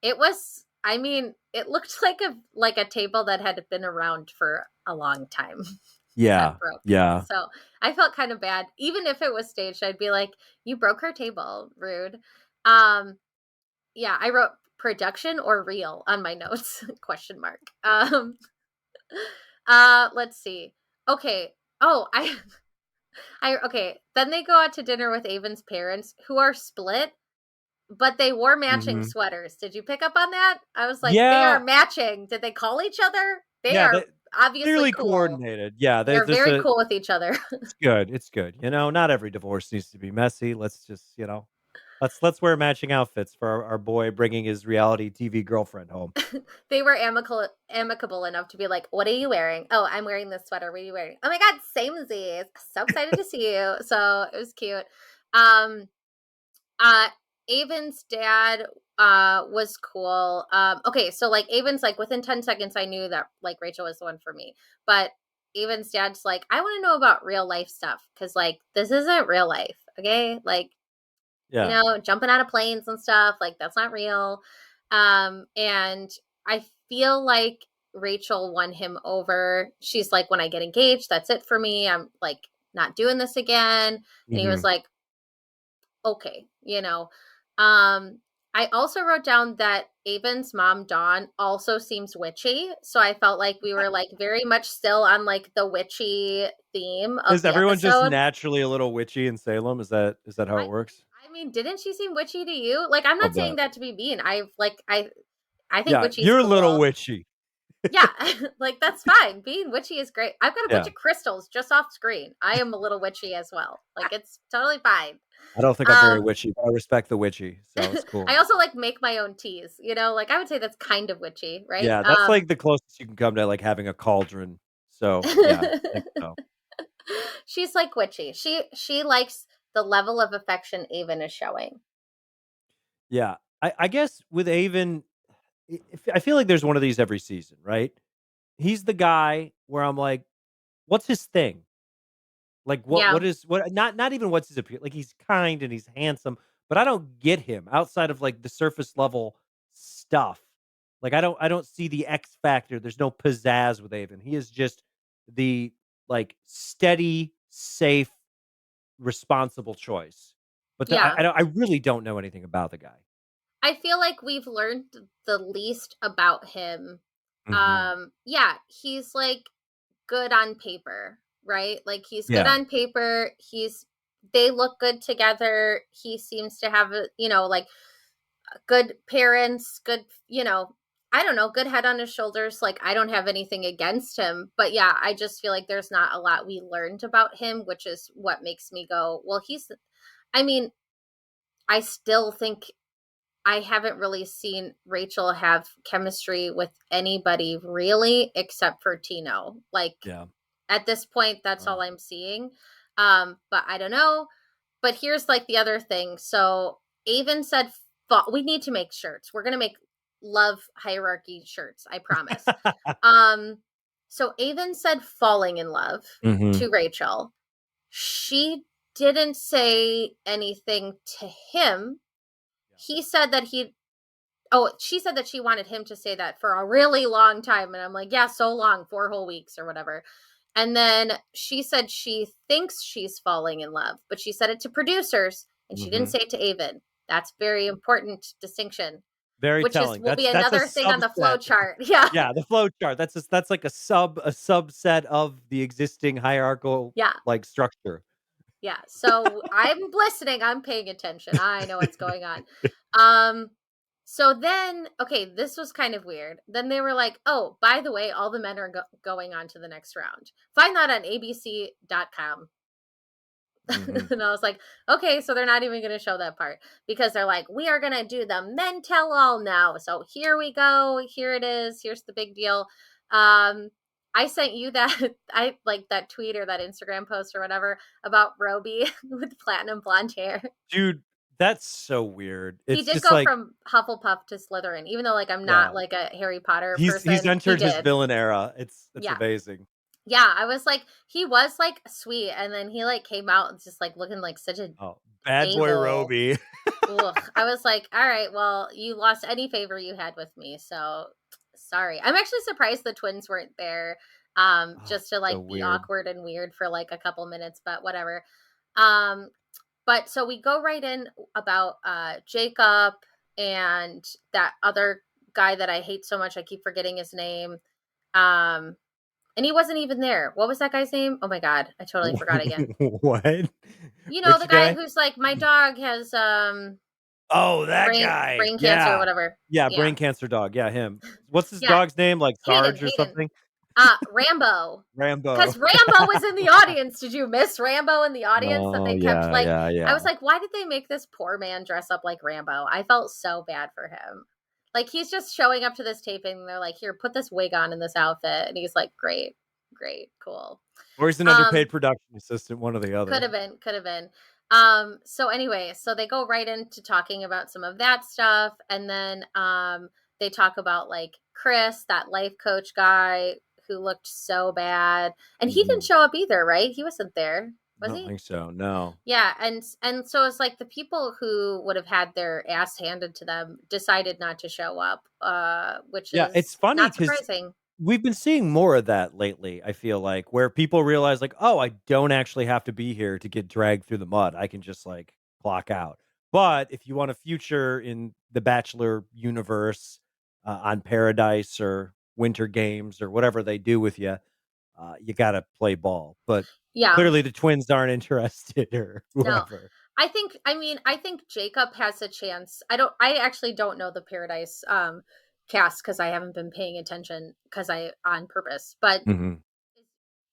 Speaker 1: it was, I mean, it looked like a table that had been around for a long time that
Speaker 2: Yeah.
Speaker 1: broke.
Speaker 2: Yeah.
Speaker 1: So I felt kind of bad. Even if it was staged, I'd be like, you broke her table, rude. Um, yeah, I wrote production or real on my notes, question mark. Let's see. Okay. Oh, I okay. Then they go out to dinner with Avon's parents, who are split, but they wore matching
Speaker 2: Mhm.
Speaker 1: sweaters. Did you pick up on that? I was like, they are
Speaker 2: Yeah.
Speaker 1: matching. Did they call each other? They
Speaker 2: Yeah,
Speaker 1: are
Speaker 2: they
Speaker 1: obviously
Speaker 2: clearly
Speaker 1: cool.
Speaker 2: coordinated. Yeah,
Speaker 1: They're
Speaker 2: there's
Speaker 1: very
Speaker 2: a
Speaker 1: cool with each other.
Speaker 2: it's good, it's good. Not every divorce needs to be messy. Let's just, let's wear matching outfits for our boy bringing his reality TV girlfriend home.
Speaker 1: They were amicable enough to be like, "What are you wearing?" "Oh, I'm wearing this sweater. What are you wearing?" "Oh my god, samesies. So excited to see you." So it was cute. Um, uh, Avon's dad was cool. Okay, so like Avon's like within 10 seconds I knew that like Rachel was the one for me. But Avon's dad's like, I want to know about real life stuff because like this isn't real life, okay? Like,
Speaker 2: Yeah.
Speaker 1: jumping out of planes and stuff, like that's not real. And I feel like Rachel won him over. She's like, when I get engaged, that's it for me. I'm like not doing this again. And he was
Speaker 2: Mhm.
Speaker 1: like, okay. Um, I also wrote down that Avon's mom, Dawn, also seems witchy. So I felt like we were like very much still on like the witchy theme of
Speaker 2: Is
Speaker 1: the
Speaker 2: everyone just
Speaker 1: episode.
Speaker 2: naturally a little witchy in Salem? Is that how
Speaker 1: I
Speaker 2: it works?
Speaker 1: I mean, didn't she seem witchy to you? Like, I'm
Speaker 2: I'll
Speaker 1: not saying
Speaker 2: bet.
Speaker 1: that to be mean. I think
Speaker 2: Yeah,
Speaker 1: witchy's
Speaker 2: you're a little
Speaker 1: cool.
Speaker 2: witchy.
Speaker 1: Yeah, like that's fine. Being witchy is great. I've got a bunch
Speaker 2: Yeah.
Speaker 1: of crystals just off screen. I am a little witchy as well. Like it's totally fine.
Speaker 2: I don't think I'm very
Speaker 1: Um
Speaker 2: witchy, but I respect the witchy, so it's
Speaker 1: I
Speaker 2: cool.
Speaker 1: also like make my own teas, like I would say that's kind of witchy, right?
Speaker 2: Yeah, that's like the closest you can come to like having a cauldron. So, yeah, I think so.
Speaker 1: She's like witchy. She likes the level of affection Avon is showing.
Speaker 2: Yeah. I guess with Avon, I feel like there's one of these every season, right? He's the guy where I'm like, what's his thing? Like
Speaker 1: Yeah.
Speaker 2: what not even what's his appeal. Like he's kind and he's handsome, but I don't get him outside of like the surface level stuff. Like I don't see the X factor. There's no pizzazz with Avon. He is just the like steady, safe, responsible choice. But
Speaker 1: Yeah.
Speaker 2: I really don't know anything about the guy.
Speaker 1: I feel like we've learned the least about him.
Speaker 2: Mhm.
Speaker 1: Yeah, he's like good on paper, right? Like he's good
Speaker 2: Yeah.
Speaker 1: on paper. They look good together. He seems to have like good parents, good, I don't know, good head on his shoulders. Like I don't have anything against him, but yeah, I just feel like there's not a lot we learned about him, which is what makes me go, well, I mean, I still think I haven't really seen Rachel have chemistry with anybody really except for Tino. Like
Speaker 2: Yeah.
Speaker 1: at this point, that's all
Speaker 2: Wow.
Speaker 1: I'm seeing. But I don't know. But here's like the other thing. So Avon said, we need to make shirts. We're gonna make love hierarchy shirts, I promise. Um, so Avon said falling in love
Speaker 2: Mhm.
Speaker 1: to Rachel. She didn't say anything to him. He said that he Oh, she said that she wanted him to say that for a really long time, and I'm like, "Yeah, so long, 4 whole weeks or whatever." And then she said she thinks she's falling in love, but she said it to producers, and she didn't
Speaker 2: Mhm.
Speaker 1: say it to Avon. That's very important distinction,
Speaker 2: Very
Speaker 1: which is
Speaker 2: telling.
Speaker 1: will be
Speaker 2: That's a
Speaker 1: another thing on the flow
Speaker 2: subset.
Speaker 1: chart. Yeah.
Speaker 2: Yeah, the flow chart. That's like a subset of the existing hierarchical,
Speaker 1: Yeah.
Speaker 2: like, structure.
Speaker 1: Yeah. So I'm listening, I'm paying attention. I know what's going on. Um so then okay, this was kind of weird. Then they were like, "Oh, by the way, all the men are going on to the next round." Find that on abc.com.
Speaker 2: Mhm.
Speaker 1: And I was like, "Okay, so they're not even going to show that part because they're like, we are going to do the men tell all now." So here we go. Here it is. Here's the big deal. Um I sent you that I like that tweet or that Instagram post or whatever about Roby with platinum blonde hair.
Speaker 2: Dude, that's so weird.
Speaker 1: He
Speaker 2: It's
Speaker 1: did
Speaker 2: just
Speaker 1: go
Speaker 2: like
Speaker 1: from Hufflepuff to Slytherin, even though like I'm not
Speaker 2: yeah.
Speaker 1: like a Harry Potter
Speaker 2: He's
Speaker 1: person. He
Speaker 2: entered his
Speaker 1: did.
Speaker 2: villain era. It's
Speaker 1: Yeah.
Speaker 2: amazing.
Speaker 1: Yeah. I was like, he was like sweet. And then he like came out and just like looking like such a
Speaker 2: Oh, bad boy
Speaker 1: a-hole.
Speaker 2: Roby.
Speaker 1: Ugh. I was like, all right, well, you lost any favor you had with me. So sorry. I'm actually surprised the twins weren't there.
Speaker 2: Oh,
Speaker 1: Just to
Speaker 2: so
Speaker 1: like be
Speaker 2: weird.
Speaker 1: awkward and weird for like a couple minutes, but whatever. Um, but so we go right in about Jacob and that other guy that I hate so much. I keep forgetting his name. Um, and he wasn't even there. What was that guy's name? Oh my god, I totally forgot again.
Speaker 2: What?
Speaker 1: You know, the
Speaker 2: Which
Speaker 1: guy
Speaker 2: guy?
Speaker 1: who's like, my dog has
Speaker 2: Oh, that guy.
Speaker 1: brain cancer or
Speaker 2: Yeah.
Speaker 1: whatever.
Speaker 2: Yeah,
Speaker 1: Yeah.
Speaker 2: brain cancer dog. Yeah, him. What's his
Speaker 1: Yeah.
Speaker 2: dog's name? Like
Speaker 1: Hayden,
Speaker 2: Sarge or
Speaker 1: Hayden.
Speaker 2: something?
Speaker 1: Rambo.
Speaker 2: Rambo.
Speaker 1: Because Rambo was in the audience. Did you miss Rambo in the audience that
Speaker 2: Oh,
Speaker 1: they kept
Speaker 2: yeah,
Speaker 1: like
Speaker 2: yeah,
Speaker 1: I was
Speaker 2: yeah.
Speaker 1: like, why did they make this poor man dress up like Rambo? I felt so bad for him. Like he's just showing up to this taping and they're like, here, put this wig on in this outfit. And he's like, great, great, cool.
Speaker 2: Or he's an underpaid
Speaker 1: Um,
Speaker 2: production assistant, one or the
Speaker 1: could
Speaker 2: other.
Speaker 1: have been, could have been. So anyway, so they go right into talking about some of that stuff, and then they talk about like Chris, that life coach guy who looked so bad. And he didn't
Speaker 2: Mhm.
Speaker 1: show up either, right? He wasn't there,
Speaker 2: I
Speaker 1: was
Speaker 2: don't
Speaker 1: he?
Speaker 2: think so, no.
Speaker 1: Yeah, and so it's like the people who would have had their ass handed to them decided not to show up, which
Speaker 2: Yeah, it's
Speaker 1: is
Speaker 2: funny
Speaker 1: not
Speaker 2: because
Speaker 1: surprising.
Speaker 2: we've been seeing more of that lately, I feel like, where people realize, like, "Oh, I don't actually have to be here to get dragged through the mud. I can just, like, clock out." But if you want a future in the Bachelor universe, on Paradise or Winter Games or whatever they do with you gotta play ball. But
Speaker 1: Yeah,
Speaker 2: clearly the twins aren't interested or
Speaker 1: no.
Speaker 2: whoever.
Speaker 1: I think Jacob has a chance. I actually don't know the Paradise cast cuz I haven't been paying attention cuz I on purpose. But
Speaker 2: Mhm.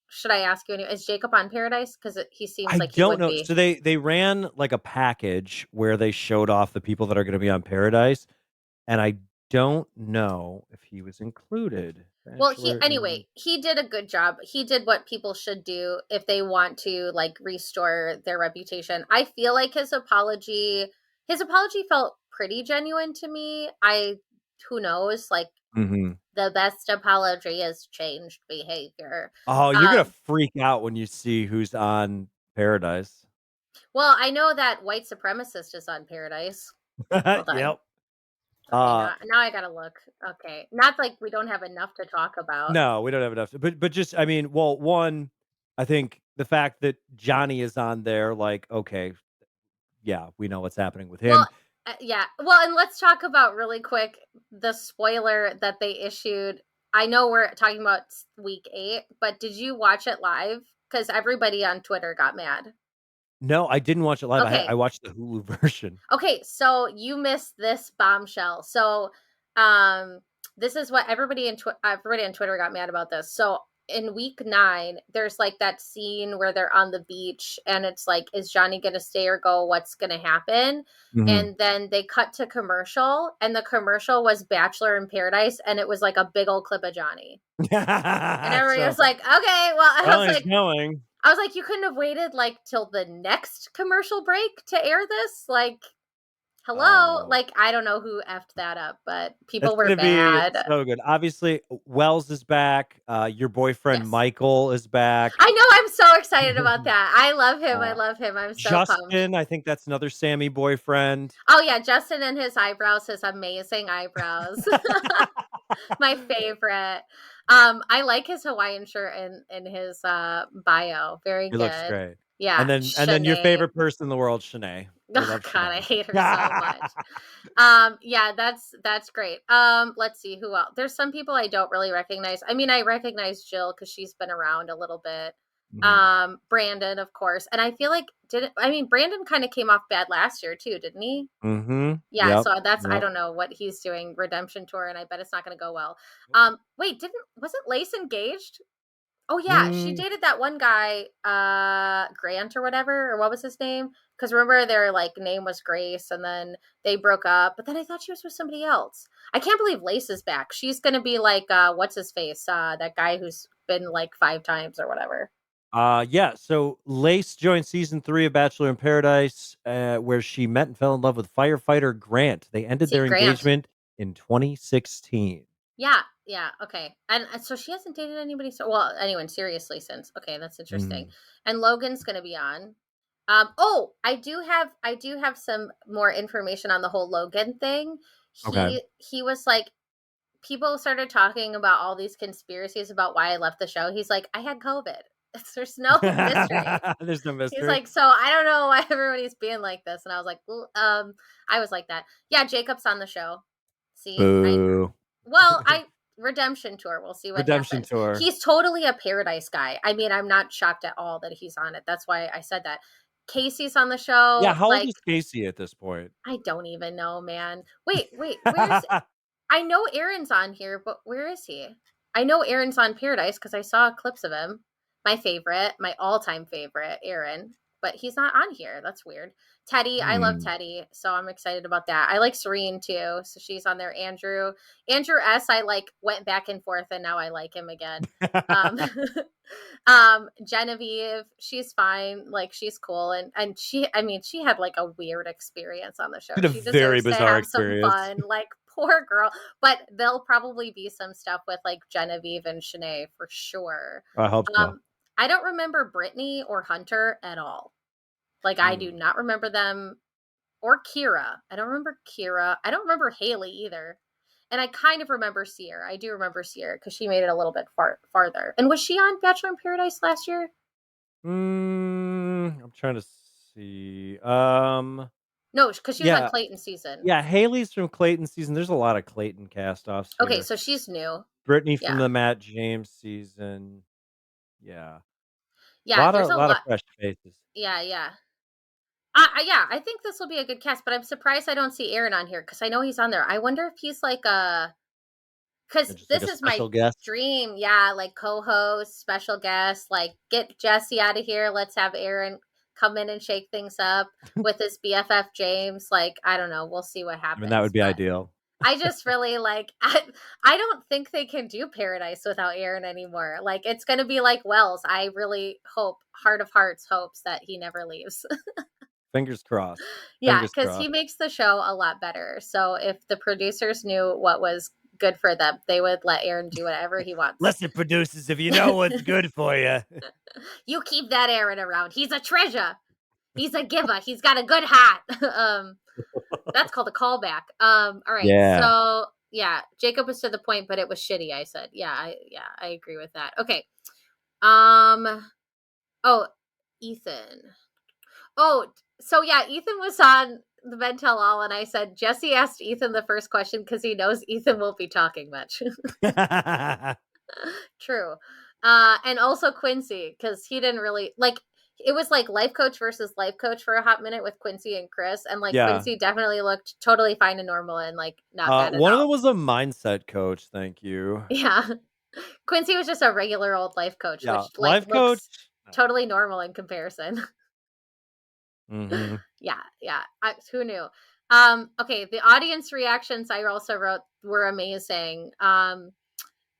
Speaker 1: should I ask you anyway, is Jacob on Paradise cuz he seems
Speaker 2: I
Speaker 1: like he
Speaker 2: don't
Speaker 1: would
Speaker 2: know.
Speaker 1: be.
Speaker 2: So they ran, like, a package where they showed off the people that are gonna be on Paradise. And I don't know if he was included.
Speaker 1: Well, he
Speaker 2: Bachelor
Speaker 1: anyway,
Speaker 2: in
Speaker 1: he did a good job. He did what people should do if they want to like restore their reputation. I feel like his apology felt pretty genuine to me. I who knows, like
Speaker 2: Mhm.
Speaker 1: the best apology is changed behavior.
Speaker 2: Oh, you're gonna
Speaker 1: Um
Speaker 2: freak out when you see who's on Paradise.
Speaker 1: well, I know that white supremacist is on Paradise. Hold on.
Speaker 2: Yep.
Speaker 1: Okay,
Speaker 2: Uh,
Speaker 1: now I got to look. Okay. Not like we don't have enough to talk about.
Speaker 2: no, we don't have enough but just I mean, well, one, I think the fact that Johnny is on there, like, okay, yeah, we know what's happening with him.
Speaker 1: Well, yeah. Well, and let's talk about really quick the spoiler that they issued. I know we're talking about week 8, but did you watch it live? Because everybody on Twitter got mad.
Speaker 2: No, I didn't watch it live. I
Speaker 1: Okay.
Speaker 2: watched the Hulu version.
Speaker 1: Okay. So you missed this bombshell. So, um, this is what everybody on Twitter got mad about this. So in week 9, there's like that scene where they're on the beach and it's like, is Johnny gonna stay or go? What's gonna happen?
Speaker 2: Mhm.
Speaker 1: And then they cut to commercial, and the commercial was Bachelor in Paradise, and it was like a big old clip of Johnny. And everybody
Speaker 2: So,
Speaker 1: was like, okay, well,
Speaker 2: well, he's going.
Speaker 1: I was like, you couldn't have waited like till the next commercial break to air this? Like, Hello?
Speaker 2: Oh,
Speaker 1: Like, I don't know who effed that up, but
Speaker 2: it's
Speaker 1: people were
Speaker 2: gonna be
Speaker 1: bad.
Speaker 2: so good. Obviously, Wells is back. Your boyfriend
Speaker 1: Yes.
Speaker 2: Michael is back.
Speaker 1: I know, I'm so excited about that. I love him, I
Speaker 2: Uh,
Speaker 1: love him, I'm so pumped.
Speaker 2: Justin, I think that's another Sammy boyfriend.
Speaker 1: Oh, yeah, Justin and his eyebrows, his amazing eyebrows. My favorite. I like his Hawaiian shirt in his, bio. Very
Speaker 2: He looks
Speaker 1: good.
Speaker 2: great.
Speaker 1: Yeah,
Speaker 2: And then your
Speaker 1: Shanae.
Speaker 2: favorite person in the world, Shanae. We
Speaker 1: Oh
Speaker 2: love
Speaker 1: god, I
Speaker 2: Shanae.
Speaker 1: hate her so much. Yeah, that's great. Let's see who else. There's some people I don't really recognize. I mean, I recognize Jill because she's been around a little bit.
Speaker 2: Mhm.
Speaker 1: Brandon, of course, and I feel like did I mean Brandon kind of came off bad last year too, didn't he?
Speaker 2: Mhm.
Speaker 1: Yeah,
Speaker 2: Yep.
Speaker 1: so that's I
Speaker 2: Yep.
Speaker 1: don't know what he's doing redemption tour, and I bet it's not going to go well. Wait, didn't wasn't Lace engaged? Oh yeah, she
Speaker 2: Mm,
Speaker 1: dated that one guy, Grant or whatever, or what was his name? Because remember their like name was Grace, and then they broke up. But then I thought she was with somebody else. I can't believe Lace is back. She's gonna be like, what's his face? That guy who's been like 5 times or whatever.
Speaker 2: yeah, so Lace joined season 3 of Bachelor in Paradise, where she met and fell in love with firefighter Grant. They ended
Speaker 1: See,
Speaker 2: their
Speaker 1: Grant.
Speaker 2: engagement in 2016.
Speaker 1: Yeah, yeah, okay. And so she hasn't dated anybody so well, anyone seriously since. Okay, that's interesting.
Speaker 2: Mhm.
Speaker 1: And Logan's gonna be on. I do have some more information on the whole Logan thing.
Speaker 2: Okay.
Speaker 1: He was like people started talking about all these conspiracies about why I left the show. He's like, I had COVID. There's no mystery.
Speaker 2: There's no
Speaker 1: He's
Speaker 2: mystery.
Speaker 1: like, so I don't know why everybody's being like this. And I was like, well, I was like that. Yeah, Jacob's on the show. See,
Speaker 2: Boo.
Speaker 1: I redemption tour. We'll see what
Speaker 2: Redemption
Speaker 1: happens.
Speaker 2: tour.
Speaker 1: He's totally a paradise guy. I mean, I'm not shocked at all that he's on it. That's why I said that. Casey's on the
Speaker 2: Yeah,
Speaker 1: show.
Speaker 2: how old
Speaker 1: Like,
Speaker 2: is Casey at this point?
Speaker 1: I don't even know, man. Wait, where's I know Aaron's on here, but where is he? I know Aaron's on Paradise because I saw clips of him. My favorite, my all-time favorite, Aaron. But he's not on here. That's weird. Teddy, I love
Speaker 2: Hmm.
Speaker 1: Teddy, so I'm excited about that. I like Serene too, so she's on there. Andrew S. I like went back and forth, and now I like him again. Um, Genevieve, she's fine. Like she's cool, and I mean, she had like a weird experience on the show.
Speaker 2: It's a
Speaker 1: She
Speaker 2: very
Speaker 1: deserves to
Speaker 2: bizarre
Speaker 1: have some
Speaker 2: experience.
Speaker 1: fun. Like poor girl, but there'll probably be some stuff with like Genevieve and Shanae for sure.
Speaker 2: I hope so.
Speaker 1: Um, I don't remember Brittany or Hunter at all. Like I do
Speaker 2: Mm.
Speaker 1: not remember them or Kira. I don't remember Kira. I don't remember Haley either. And I kind of remember Sierra. I do remember Sierra because she made it a little bit farther. And was she on Bachelor in Paradise last year?
Speaker 2: I'm trying to see.
Speaker 1: No, because she was on
Speaker 2: Yeah,
Speaker 1: Clayton season.
Speaker 2: yeah. Haley's from Clayton season. There's a lot of Clayton cast-offs
Speaker 1: Okay,
Speaker 2: here.
Speaker 1: so she's new.
Speaker 2: Brittany from
Speaker 1: Yeah.
Speaker 2: the Matt James season. Yeah,
Speaker 1: Yeah, there's a
Speaker 2: lot of
Speaker 1: lot.
Speaker 2: fresh faces.
Speaker 1: Yeah, yeah. Yeah, I think this will be a good cast, but I'm surprised I don't see Aaron on here because I know he's on there. I wonder if he's like because
Speaker 2: And just like
Speaker 1: this
Speaker 2: a
Speaker 1: is my
Speaker 2: special guest.
Speaker 1: dream. Yeah, like co-host, special guest, like get Jesse out of here. Let's have Aaron come in and shake things up with his BFF James. Like, I don't know. We'll see what
Speaker 2: I mean, that
Speaker 1: happens.
Speaker 2: would be
Speaker 1: But
Speaker 2: ideal.
Speaker 1: I just really like I don't think they can do Paradise without Aaron anymore. Like it's gonna be like Wells. I really hope, heart of hearts hopes that he never leaves.
Speaker 2: Fingers crossed.
Speaker 1: Yeah,
Speaker 2: Fingers
Speaker 1: because he
Speaker 2: crossed.
Speaker 1: makes the show a lot better. So if the producers knew what was good for them, they would let Aaron do whatever he wants.
Speaker 2: Listen, producers, if you know what's good for you.
Speaker 1: You keep that Aaron around. He's a treasure. He's a giver. He's got a good hat. That's called a callback. All right.
Speaker 2: Yeah.
Speaker 1: So yeah, Jacob was to the point, but it was shitty. I said, yeah, I agree with that. Okay. Um. Oh, Ethan. Oh, so yeah, Ethan was on the Men Tell All, and I said Jesse asked Ethan the first question because he knows Ethan won't be talking much. True. And also Quincy, because he didn't really like it was like life coach versus life coach for a hot minute with Quincy and Chris. And like
Speaker 2: Yeah.
Speaker 1: Quincy definitely looked totally fine and normal and like not bad at
Speaker 2: One of them
Speaker 1: all.
Speaker 2: was a mindset coach, thank you.
Speaker 1: Yeah. Quincy was just a regular old life coach,
Speaker 2: Yeah,
Speaker 1: which like
Speaker 2: life coach.
Speaker 1: looks totally normal in comparison.
Speaker 2: Mhm.
Speaker 1: Yeah. Who knew? Okay, the audience reactions I also wrote were amazing.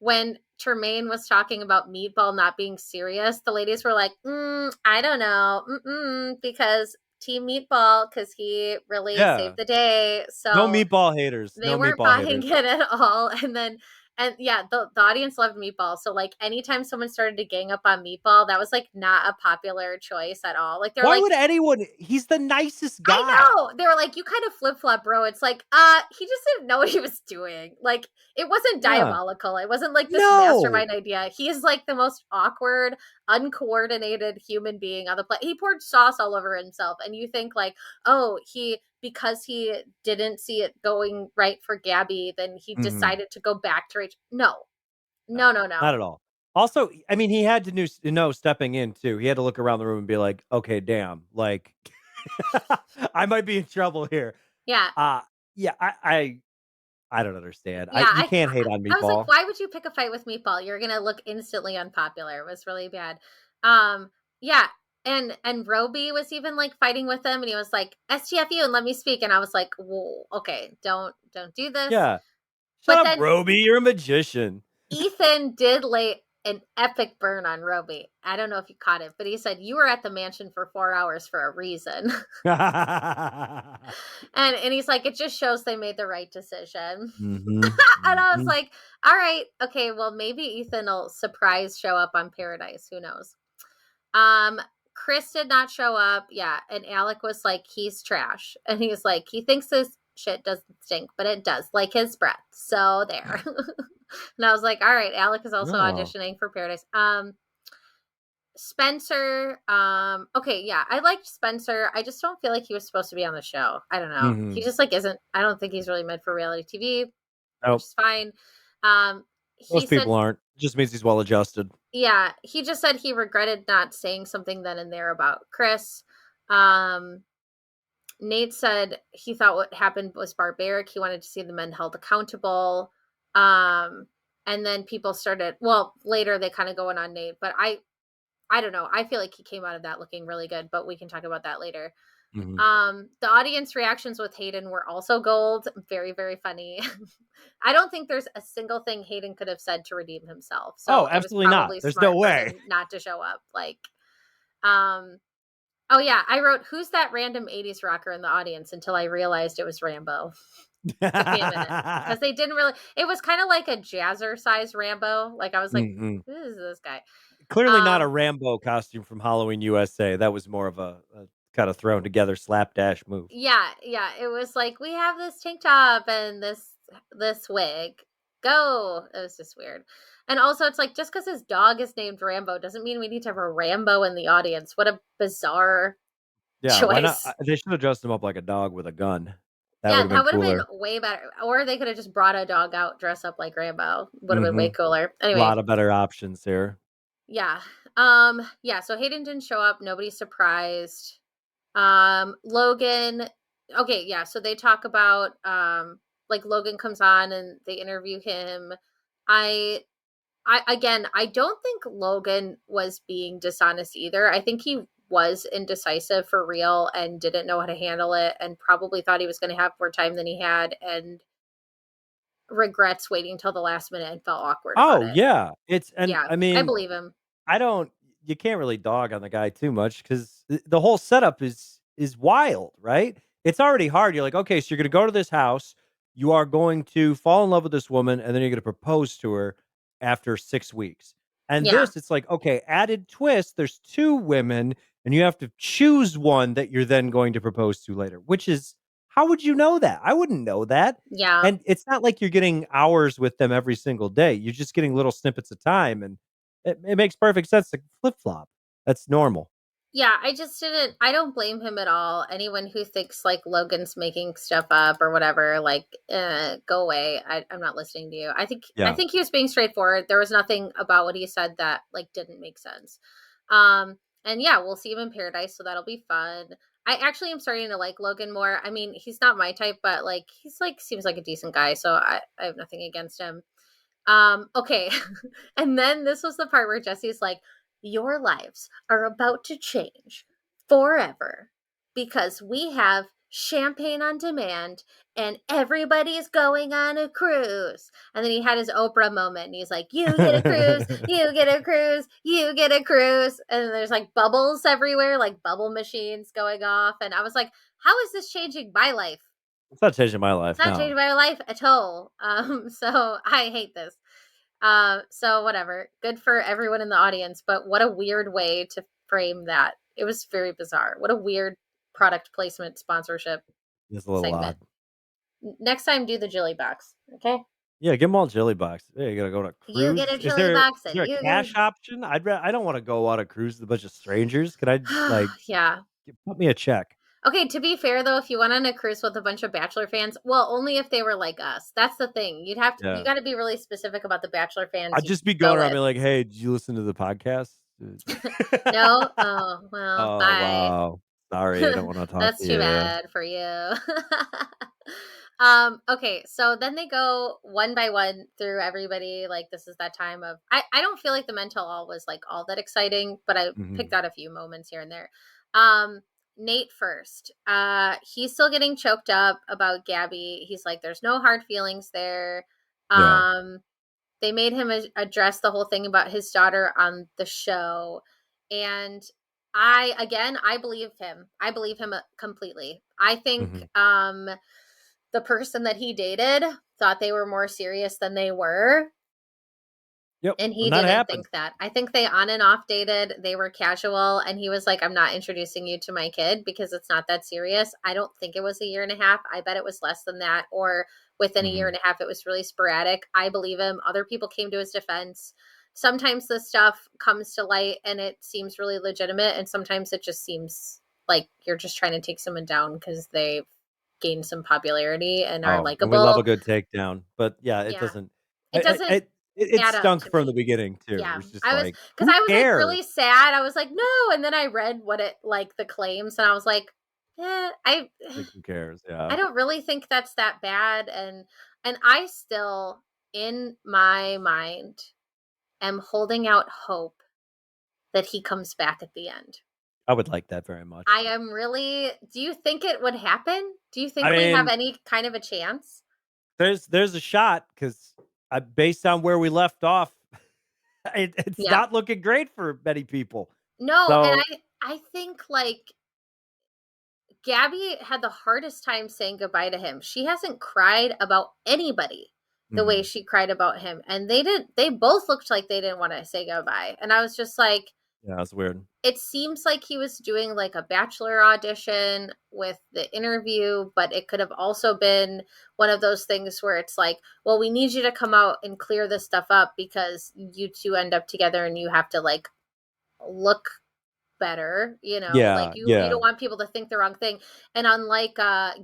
Speaker 1: When Tremaine was talking about Meatball not being serious, the ladies were like, I don't know, because Team Meatball because he really
Speaker 2: Yeah.
Speaker 1: saved the day.
Speaker 2: No
Speaker 1: So
Speaker 2: meatball haters.
Speaker 1: they
Speaker 2: No
Speaker 1: weren't
Speaker 2: meatball
Speaker 1: buying
Speaker 2: haters.
Speaker 1: it at all. And yeah, the audience loved Meatball. So like anytime someone started to gang up on Meatball, that was like not a popular choice at all. Like they're
Speaker 2: Why
Speaker 1: like,
Speaker 2: would anyone he's the nicest
Speaker 1: I
Speaker 2: guy.
Speaker 1: know. They were like, you kind of flip flop, bro. It's like, he just didn't know what he was doing. Like, it wasn't
Speaker 2: Yeah.
Speaker 1: diabolical. It wasn't like this
Speaker 2: No.
Speaker 1: mastermind idea. He is like the most awkward, uncoordinated human being on the planet. He poured sauce all over himself. And you think, like, oh, because he didn't see it going right for Gabby, then he
Speaker 2: Mhm.
Speaker 1: decided to go back to Rachel. No,
Speaker 2: No,
Speaker 1: no, no,
Speaker 2: not
Speaker 1: no.
Speaker 2: at all. Also, I mean, he had to know stepping in too. He had to look around the room and be like, "Okay, damn, like I might be in trouble here."
Speaker 1: Yeah.
Speaker 2: Uh yeah, I don't understand.
Speaker 1: Yeah,
Speaker 2: You can't hate on
Speaker 1: I was like,
Speaker 2: Meatball.
Speaker 1: why would you pick a fight with Meatball? You're gonna look instantly unpopular. It was really bad. Um, yeah, and Roby was even like fighting with him, and he was like, "STFU," and let me speak. And I was like, "Whoa, okay, don't do this."
Speaker 2: Yeah. Shut
Speaker 1: But
Speaker 2: up,
Speaker 1: then
Speaker 2: Roby. You're a magician.
Speaker 1: Ethan did lay an epic burn on Roby. I don't know if you caught it, but he said you were at the mansion for 4 hours for a reason. And he's like, it just shows they made the right decision.
Speaker 2: Mhm.
Speaker 1: And I was
Speaker 2: Mhm.
Speaker 1: like, all right, okay, well, maybe Ethan will surprise show up on Paradise. Who knows? Um, Chris did not show up. Yeah. And Alec was like, he's trash. And he was like, he thinks this shit doesn't stink, but it does, like his breath. So there. And I was like, all right, Alec is also
Speaker 2: No.
Speaker 1: auditioning for Paradise. Spencer, okay, yeah, I liked Spencer. I just don't feel like he was supposed to be on the show. I don't know. He
Speaker 2: Mhm.
Speaker 1: just like isn't, I don't think he's really meant for reality TV, which
Speaker 2: Nope.
Speaker 1: is fine. Um, he
Speaker 2: Most
Speaker 1: said,
Speaker 2: people aren't. Just means he's well adjusted.
Speaker 1: yeah, he just said he regretted not saying something then and there about Chris. Um, Nate said he thought what happened was barbaric. He wanted to see the men held accountable. Um, and then people started, well, later they kind of going on Nate, but I don't know. I feel like he came out of that looking really good, but we can talk about that later.
Speaker 2: Mhm.
Speaker 1: The audience reactions with Hayden were also gold. Very, very funny. I don't think there's a single thing Hayden could have said to redeem himself.
Speaker 2: Oh,
Speaker 1: So it was
Speaker 2: absolutely not.
Speaker 1: probably
Speaker 2: There's no
Speaker 1: smart for
Speaker 2: way.
Speaker 1: him not to show up. Like, um, oh yeah, I wrote, who's that random 80s rocker in the audience until I realized it was Rambo. Took me a minute because they didn't really, it was kind of like a jazzercise Rambo. Like I was like,
Speaker 2: Mhm.
Speaker 1: who is this guy?
Speaker 2: Clearly not a
Speaker 1: Um,
Speaker 2: Rambo costume from Halloween USA. That was more of a kinda thrown together slapdash move.
Speaker 1: Yeah, yeah. It was like we have this tank top and this wig. Go. It was just weird. And also it's like just because his dog is named Rambo doesn't mean we need to have a Rambo in the audience. What a bizarre
Speaker 2: Yeah, why not?
Speaker 1: choice.
Speaker 2: They should have dressed him up like a dog with a gun. That would
Speaker 1: Yeah,
Speaker 2: have been
Speaker 1: that would have been
Speaker 2: cooler.
Speaker 1: way better. Or they could have just brought a dog out, dress up like Rambo. Would have been way
Speaker 2: Mhm.
Speaker 1: cooler.
Speaker 2: A
Speaker 1: Anyway,
Speaker 2: lot of better options here.
Speaker 1: yeah. Yeah, so Hayden didn't show up, nobody's surprised. Logan, okay, yeah, so they talk about like Logan comes on and they interview him. I I again, I don't think Logan was being dishonest either. I think he was indecisive for real and didn't know how to handle it and probably thought he was going to have more time than he had and regrets waiting till the last minute and felt awkward about
Speaker 2: Oh,
Speaker 1: it.
Speaker 2: yeah. It's and
Speaker 1: Yeah,
Speaker 2: I
Speaker 1: I
Speaker 2: mean,
Speaker 1: believe him.
Speaker 2: I don't you can't really dog on the guy too much because the whole setup is wild, right? It's already hard. You're like, okay, so you're gonna go to this house, you are going to fall in love with this woman, and then you're gonna propose to her after 6 weeks. And
Speaker 1: Yeah.
Speaker 2: this, it's like, okay, added twist, there's two women, and you have to choose one that you're then going to propose to later, which is how would you know that? I wouldn't know that.
Speaker 1: Yeah.
Speaker 2: And it's not like you're getting hours with them every single day. You're just getting little snippets of time and it makes perfect sense to flip-flop. That's normal.
Speaker 1: Yeah, I just didn't I don't blame him at all. Anyone who thinks like Logan's making stuff up or whatever, like go away. I'm not listening to you. I
Speaker 2: Yeah.
Speaker 1: think he was being straightforward. There was nothing about what he said that like didn't make sense. Um and yeah, we'll see him in paradise, so that'll be fun. I actually am starting to like Logan more. I mean, he's not my type, but like he's like seems like a decent guy, so I have nothing against him. Okay. And then this was the part where Jesse's like, your lives are about to change forever because we have champagne on demand, and everybody's going on a cruise. And then he had his Oprah moment and he's like, you get a cruise, you get a cruise, you get a cruise. And there's like bubbles everywhere, like bubble machines going off. And I was like, how is this changing my life?
Speaker 2: It's not changing my
Speaker 1: It's
Speaker 2: life,
Speaker 1: not
Speaker 2: no.
Speaker 1: changing my life at all. So I hate this. So whatever. Good for everyone in the audience, but what a weird way to frame that. It was very bizarre. What a weird product placement sponsorship
Speaker 2: It's a little
Speaker 1: segment.
Speaker 2: odd.
Speaker 1: Next time, do the Jilly Box. Okay.
Speaker 2: Yeah, give them all Jilly Box. Hey, you gotta go on a
Speaker 1: You get
Speaker 2: cruise.
Speaker 1: a Jilly Box
Speaker 2: Is
Speaker 1: and
Speaker 2: there a
Speaker 1: you get
Speaker 2: cash option? I don't wanna go on a cruise with a bunch of strangers. Can I, like,
Speaker 1: yeah.
Speaker 2: put me a check?
Speaker 1: Okay, to be fair though, if you went on a cruise with a bunch of Bachelor fans, well, only if they were like us. That's the thing. You
Speaker 2: Yeah.
Speaker 1: got to be really specific about the Bachelor fans
Speaker 2: I'd
Speaker 1: you
Speaker 2: just be going
Speaker 1: go
Speaker 2: around
Speaker 1: with.
Speaker 2: being like, "Hey, did you listen to the podcast?"
Speaker 1: No? Oh, well,
Speaker 2: Oh,
Speaker 1: bye.
Speaker 2: wow. Sorry, I don't wanna talk to
Speaker 1: That's too
Speaker 2: you.
Speaker 1: bad for you. Okay, so then they go one by one through everybody. Like this is that time of I don't feel like the mental all was like all that exciting, but I picked
Speaker 2: Mhm.
Speaker 1: out a few moments here and there. Um Nate first. He's still getting choked up about Gabby. He's like, there's no hard feelings there.
Speaker 2: Yeah.
Speaker 1: Um they made him address the whole thing about his daughter on the show. And I believe him. I believe him completely. I think
Speaker 2: Mhm.
Speaker 1: the person that he dated thought they were more serious than they were.
Speaker 2: Yep,
Speaker 1: And he
Speaker 2: and that
Speaker 1: didn't
Speaker 2: happens.
Speaker 1: think that. I think they on and off dated. They were casual. And he was like, I'm not introducing you to my kid because it's not that serious. I don't think it was a year and a half. I bet it was less than that. Or within a year
Speaker 2: Mhm.
Speaker 1: and a half, it was really sporadic. I believe him. Other people came to his defense. Sometimes this stuff comes to light and it seems really legitimate. And sometimes it just seems like you're just trying to take someone down because they've gained some popularity and are
Speaker 2: Oh, and we love a
Speaker 1: likable.
Speaker 2: good takedown, but yeah, it
Speaker 1: Yeah.
Speaker 2: doesn't
Speaker 1: It doesn't
Speaker 2: it
Speaker 1: add up
Speaker 2: stunk
Speaker 1: to
Speaker 2: from the
Speaker 1: me.
Speaker 2: beginning too. It
Speaker 1: Yeah,
Speaker 2: was just
Speaker 1: I was
Speaker 2: like,
Speaker 1: because
Speaker 2: "Who
Speaker 1: I was like
Speaker 2: cares?"
Speaker 1: really sad. I was like, no, and then I read what it like the claims, and I was like, I
Speaker 2: Like, who cares?
Speaker 1: I
Speaker 2: Yeah.
Speaker 1: don't really think that's that bad, and I still in my mind am holding out hope that he comes back at the end.
Speaker 2: I would like that very
Speaker 1: I
Speaker 2: much.
Speaker 1: am really. Do you think it would happen? Do you
Speaker 2: I
Speaker 1: think we have
Speaker 2: mean,
Speaker 1: any kind of a chance?
Speaker 2: there's a shot 'cause, based on where we left off, it's
Speaker 1: Yeah.
Speaker 2: not looking great for many people.
Speaker 1: No, and
Speaker 2: So
Speaker 1: I think like Gabby had the hardest time saying goodbye to him. She hasn't cried about anybody the way
Speaker 2: mhm.
Speaker 1: she cried about him. And they both looked like they didn't want to say goodbye. And I was just like,
Speaker 2: Yeah, that's weird.
Speaker 1: it seems like he was doing like a Bachelor audition with the interview, but it could have also been one of those things where it's like, well, we need you to come out and clear this stuff up because you two end up together and you have to like look better, like
Speaker 2: Yeah,
Speaker 1: you
Speaker 2: yeah.
Speaker 1: don't want people to think the wrong thing. And unlike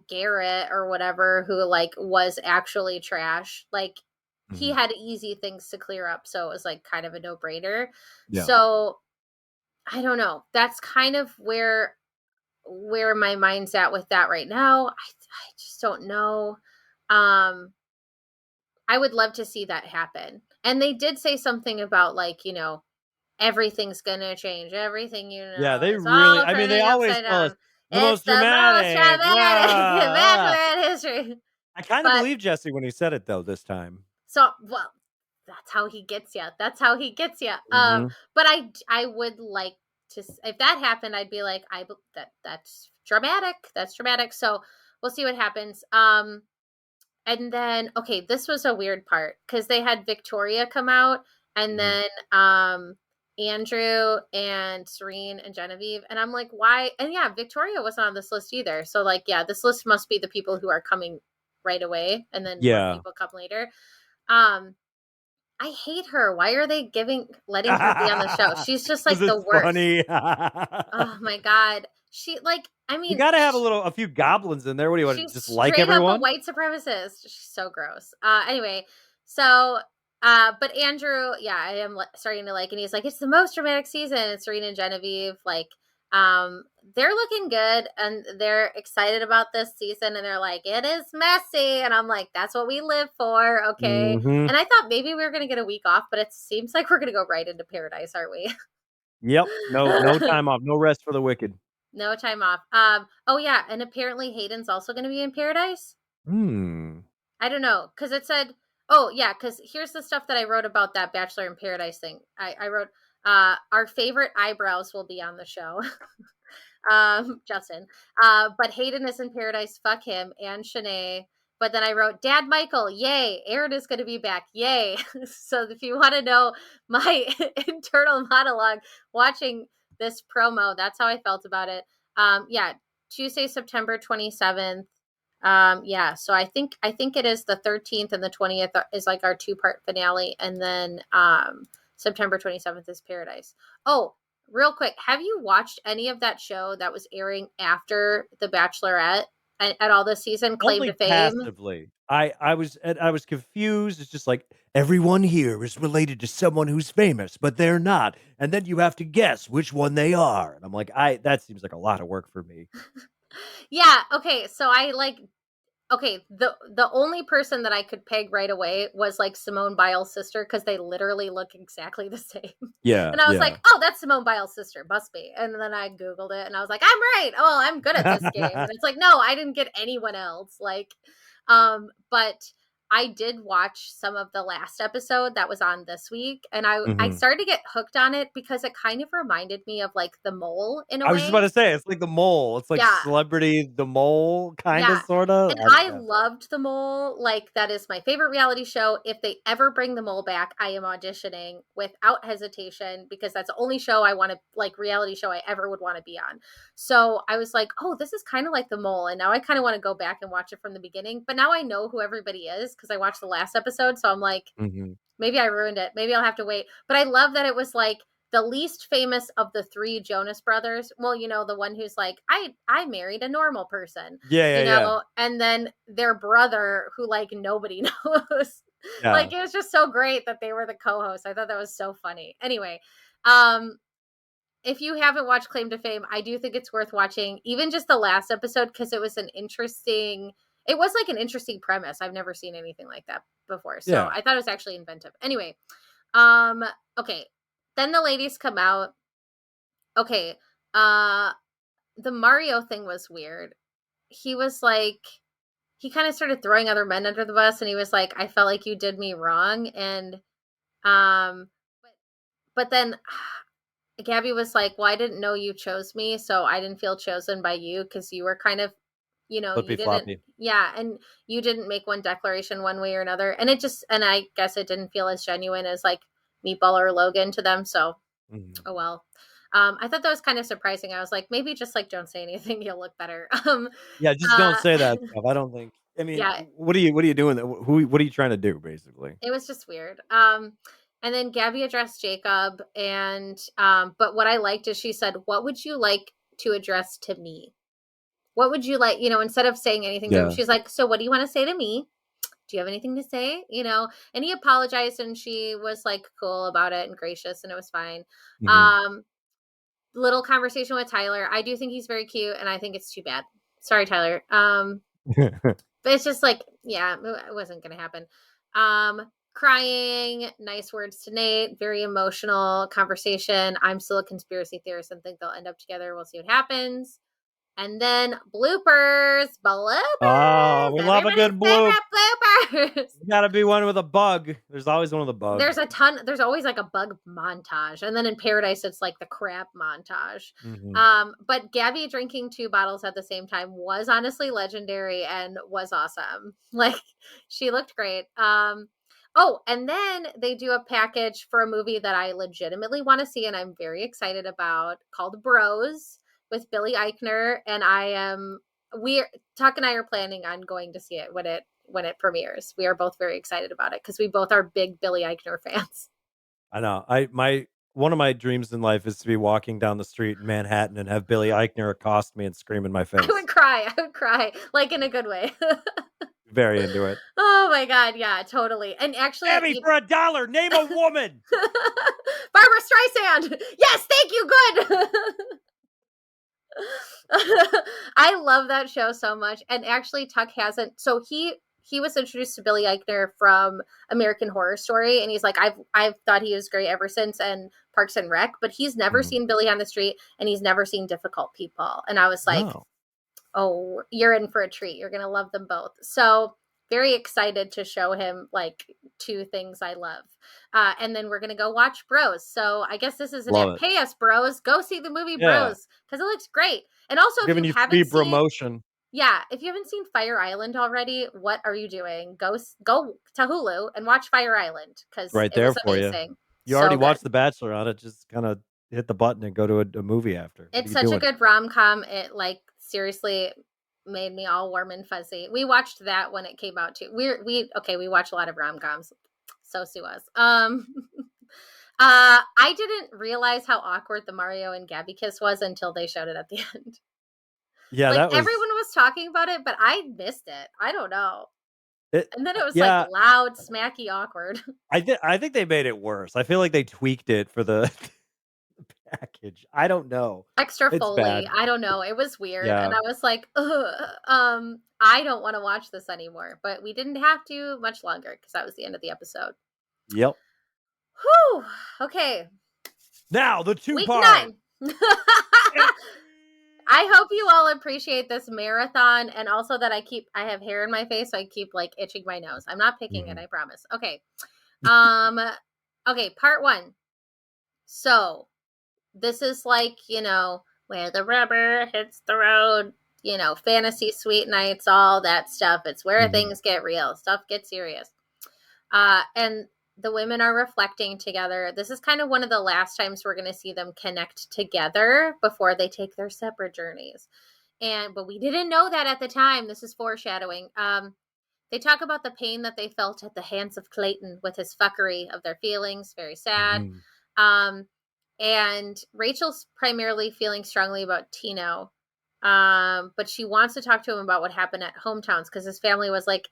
Speaker 1: Garrett or whatever who like was actually trash, like he
Speaker 2: Mhm.
Speaker 1: had easy things to clear up, so it was like kind of a no-brainer.
Speaker 2: Yeah.
Speaker 1: So I don't know, that's kind of where my mind's at with that right now. I just don't know. um I would love to see that happen. And they did say something about like, everything's gonna change. Everything
Speaker 2: Yeah, they
Speaker 1: is
Speaker 2: really
Speaker 1: all
Speaker 2: I mean, they
Speaker 1: turning
Speaker 2: always
Speaker 1: upside
Speaker 2: tell us,
Speaker 1: down.
Speaker 2: "The
Speaker 1: It's
Speaker 2: most
Speaker 1: the most
Speaker 2: dramatic,
Speaker 1: dramatic
Speaker 2: ah."
Speaker 1: Bachelorette history.
Speaker 2: I kinda
Speaker 1: But
Speaker 2: believe Jesse when he said it though this time.
Speaker 1: well, that's how he gets you. That's how he gets you.
Speaker 2: Mhm.
Speaker 1: But I would like to if that happened, I'd be like, that's dramatic. That's dramatic. So we'll see what happens. And then okay, this was a weird part because they had Victoria come out and
Speaker 2: Mhm.
Speaker 1: then Andrew and Serene and Genevieve. And I'm like, why? And yeah, Victoria wasn't on this list either. So like, yeah, this list must be the people who are coming right away and then more
Speaker 2: Yeah.
Speaker 1: people come later. Um, I hate her. Why are they letting her be on the show? She's just
Speaker 2: 'Cause
Speaker 1: like the
Speaker 2: it's
Speaker 1: worst.
Speaker 2: funny.
Speaker 1: Oh my God. She like, I
Speaker 2: You
Speaker 1: mean,
Speaker 2: gotta have a few goblins in there. What do you want,
Speaker 1: she's
Speaker 2: just like
Speaker 1: straight up a
Speaker 2: everyone?
Speaker 1: white supremacist. She's so gross. Anyway, so but Andrew, yeah, I am starting to like, and he's like, it's the most dramatic season. And Serena and Genevieve, like, they're looking good and they're excited about this season. And they're like, it is messy, and I'm like, that's what we live for, okay.
Speaker 2: Mhm.
Speaker 1: And I thought maybe we were gonna get a week off, but it seems like we're gonna go right into paradise, aren't we?
Speaker 2: Yep. No time off, no rest for the wicked.
Speaker 1: No time off. Oh yeah, and apparently Hayden's also going to be in Paradise.
Speaker 2: Hmm.
Speaker 1: I don't know, because it said, oh yeah, because here's the stuff that I wrote about that Bachelor in Paradise thing. I wrote, our favorite eyebrows will be on the show. Justin. But Hayden is in Paradise. Fuck him and Shanae. But then I wrote, Dad Michael, yay. Aaron is going to be back, yay. So if you want to know my internal monologue watching this promo, that's how I felt about it. Yeah, Tuesday, September 27th. Yeah, so I think it is the 13th and the 20th is like our 2-part finale, and then September 27th is Paradise. Oh, real quick, have you watched any of that show that was airing after The Bachelorette at all this season, Claim to
Speaker 2: Only
Speaker 1: Fame?
Speaker 2: passively. I was confused. It's just like everyone here is related to someone who's famous, but they're not. And then you have to guess which one they are. And I'm like, I that seems like a lot of work for me.
Speaker 1: Yeah, okay, so I like okay, the only person that I could peg right away was like Simone Biles' sister because they literally look exactly the same.
Speaker 2: Yeah,
Speaker 1: And I was
Speaker 2: yeah.
Speaker 1: like, oh, that's Simone Biles' sister, must be. And then I Googled it and I was like, I'm right. Oh, I'm good at this game. And it's like, no, I didn't get anyone else. Like, but I did watch some of the last episode that was on this week, and I
Speaker 2: Mhm.
Speaker 1: started to get hooked on it because it kind of reminded me of like The Mole in a
Speaker 2: I was just about
Speaker 1: way.
Speaker 2: to say it's like the mole. It's like
Speaker 1: Yeah,
Speaker 2: celebrity the mole kind
Speaker 1: yeah.
Speaker 2: of sorta.
Speaker 1: And
Speaker 2: I don't
Speaker 1: I
Speaker 2: know.
Speaker 1: loved The Mole. Like, that is my favorite reality show. If they ever bring The Mole back, I am auditioning without hesitation because that's the only show I want to, like, reality show I ever would want to be on. So I was like, oh, this is kind of like The Mole. And now I kind of want to go back and watch it from the beginning. But now I know who everybody is because I watched the last episode. So I'm like,
Speaker 2: Mhm.
Speaker 1: maybe I ruined it. Maybe I'll have to wait. But I love that it was like the least famous of the 3 Jonas brothers. Well, the one who's like, I married a normal person,
Speaker 2: Yeah, yeah, yeah.
Speaker 1: and then their brother who like nobody knows.
Speaker 2: Yeah.
Speaker 1: Like, it was just so great that they were the co-hosts. I thought that was so funny. Anyway, um if you haven't watched Claim to Fame, I do think it's worth watching, even just the last episode, because it was like an interesting premise. I've never seen anything like that before. So
Speaker 2: Yeah.
Speaker 1: I thought it was actually inventive. Anyway, um, okay. Then the ladies come out. Okay. Uh the Mario thing was weird. He was like he kind of started throwing other men under the bus, and he was like, I felt like you did me wrong. And um but then Gabby was like, well, I didn't know you chose me, so I didn't feel chosen by you because you were kind of, you
Speaker 2: Flippy
Speaker 1: didn't,
Speaker 2: floppy.
Speaker 1: yeah, and you didn't make one declaration one way or another. And and I guess it didn't feel as genuine as like Meatball or Logan to them. So,
Speaker 2: Mhm.
Speaker 1: oh well. I thought that was kind of surprising. I was like, maybe just like don't say anything, you'll look better.
Speaker 2: Yeah, just don't
Speaker 1: Uh,
Speaker 2: say that stuff. I don't think I mean,
Speaker 1: yeah,
Speaker 2: what are you doing? What are you trying to do, basically?
Speaker 1: it was just weird. And then Gabby addressed Jacob, and but what I liked is she said, "What would you like to address to me? What would you like, instead of saying anything to him,
Speaker 2: Yeah.
Speaker 1: she's like, so what do you want to say to me? Do you have anything to say? And he apologized, and she was like cool about it and gracious, and it was fine.
Speaker 2: Mhm.
Speaker 1: Um, little conversation with Tyler. I do think he's very cute, and I think it's too bad. Sorry, Tyler. But it's just like, yeah, it wasn't going to happen. Crying, nice words to Nate, very emotional conversation. I'm still a conspiracy theorist and think they'll end up together. We'll see what happens. And then bloopers,
Speaker 2: Oh,
Speaker 1: bloopers,
Speaker 2: we love a
Speaker 1: everybody's
Speaker 2: good bloop.
Speaker 1: favorite bloopers.
Speaker 2: Gotta be one with a bug. There's always one with a bug.
Speaker 1: There's always like a bug montage. And then in Paradise, it's like the crap montage.
Speaker 2: Mhm.
Speaker 1: But Gabby drinking 2 bottles at the same time was honestly legendary and was awesome. Like, she looked great. Oh, and then they do a package for a movie that I legitimately want to see and I'm very excited about, called Bros, with Billy Eichner. And Tuck and I are planning on going to see it when it premieres. We are both very excited about it because we both are big Billy Eichner fans.
Speaker 2: I know. I my One of my dreams in life is to be walking down the street in Manhattan and have Billy Eichner accost me and scream in my
Speaker 1: I
Speaker 2: face.
Speaker 1: would cry. I would cry, like, in a good way.
Speaker 2: Very into it.
Speaker 1: Oh my god, yeah, totally. And actually,
Speaker 2: Abby, for $1, name a woman.
Speaker 1: Barbara Streisand. Yes, thank you. Good. I love that show so much. And actually, Tuck hasn't. So he was introduced to Billy Eichner from American Horror Story, and he's like, I've thought he was great ever since, and Parks and Rec, but he's never
Speaker 2: Mhm.
Speaker 1: seen Billy on the Street, and he's never seen Difficult People. And I was like,
Speaker 2: No.
Speaker 1: oh, you're in for a treat. You're gonna love them both. So very excited to show him like two things I love. And then we're gonna go watch Bros. So I guess this is an ad.
Speaker 2: Love it.
Speaker 1: Pay us, Bros. Go see the movie
Speaker 2: Yeah.
Speaker 1: Bros because it looks great. And also,
Speaker 2: We're
Speaker 1: if
Speaker 2: giving
Speaker 1: you
Speaker 2: you free
Speaker 1: haven't seen,
Speaker 2: promotion
Speaker 1: yeah, if you haven't seen Fire Island already, what are you doing? Go to Hulu and watch Fire Island because
Speaker 2: right
Speaker 1: it
Speaker 2: there
Speaker 1: was
Speaker 2: for you.
Speaker 1: amazing.
Speaker 2: You already
Speaker 1: So good.
Speaker 2: watched The Bachelor on it, just kinda hit the button and go to a movie after. What are
Speaker 1: It's
Speaker 2: you
Speaker 1: such a
Speaker 2: doing?
Speaker 1: good rom-com. It like seriously made me all warm and fuzzy. We watched that when it came out too. We watch a lot of rom-coms. So sue us. I didn't realize how awkward the Mario and Gabby kiss was until they showed it at the end.
Speaker 2: Yeah,
Speaker 1: Like
Speaker 2: that was
Speaker 1: everyone was talking about it, but I missed it. I don't know.
Speaker 2: it
Speaker 1: And then it was like
Speaker 2: yeah,
Speaker 1: loud, smacky, awkward.
Speaker 2: I think they made it worse. I feel like they tweaked it for the package. I don't know.
Speaker 1: Extra
Speaker 2: It's
Speaker 1: Foley.
Speaker 2: bad.
Speaker 1: I don't know. It was weird. And
Speaker 2: Yeah.
Speaker 1: I was like, ugh, I don't want to watch this anymore. But we didn't have to much longer because that was the end of the episode.
Speaker 2: Yep.
Speaker 1: Whew. Okay.
Speaker 2: Now the
Speaker 1: Week
Speaker 2: two-part.
Speaker 1: 9. I hope you all appreciate this marathon and also that I have hair in my face, so I keep like itching my nose. I'm not picking it,
Speaker 2: Mhm.
Speaker 1: I promise. Okay. Um okay, part 1. So, this is like, where the rubber hits the road, fantasy sweet nights, all that stuff. It's where
Speaker 2: Mhm.
Speaker 1: things get real, stuff gets serious. And the women are reflecting together. This is kind of one of the last times we're going to see them connect together before they take their separate journeys. But we didn't know that at the time. This is foreshadowing. They talk about the pain that they felt at the hands of Clayton with his fuckery of their feelings. Very sad.
Speaker 2: Mhm.
Speaker 1: Um, and Rachel's primarily feeling strongly about Tino. But she wants to talk to him about what happened at hometowns because his family was like,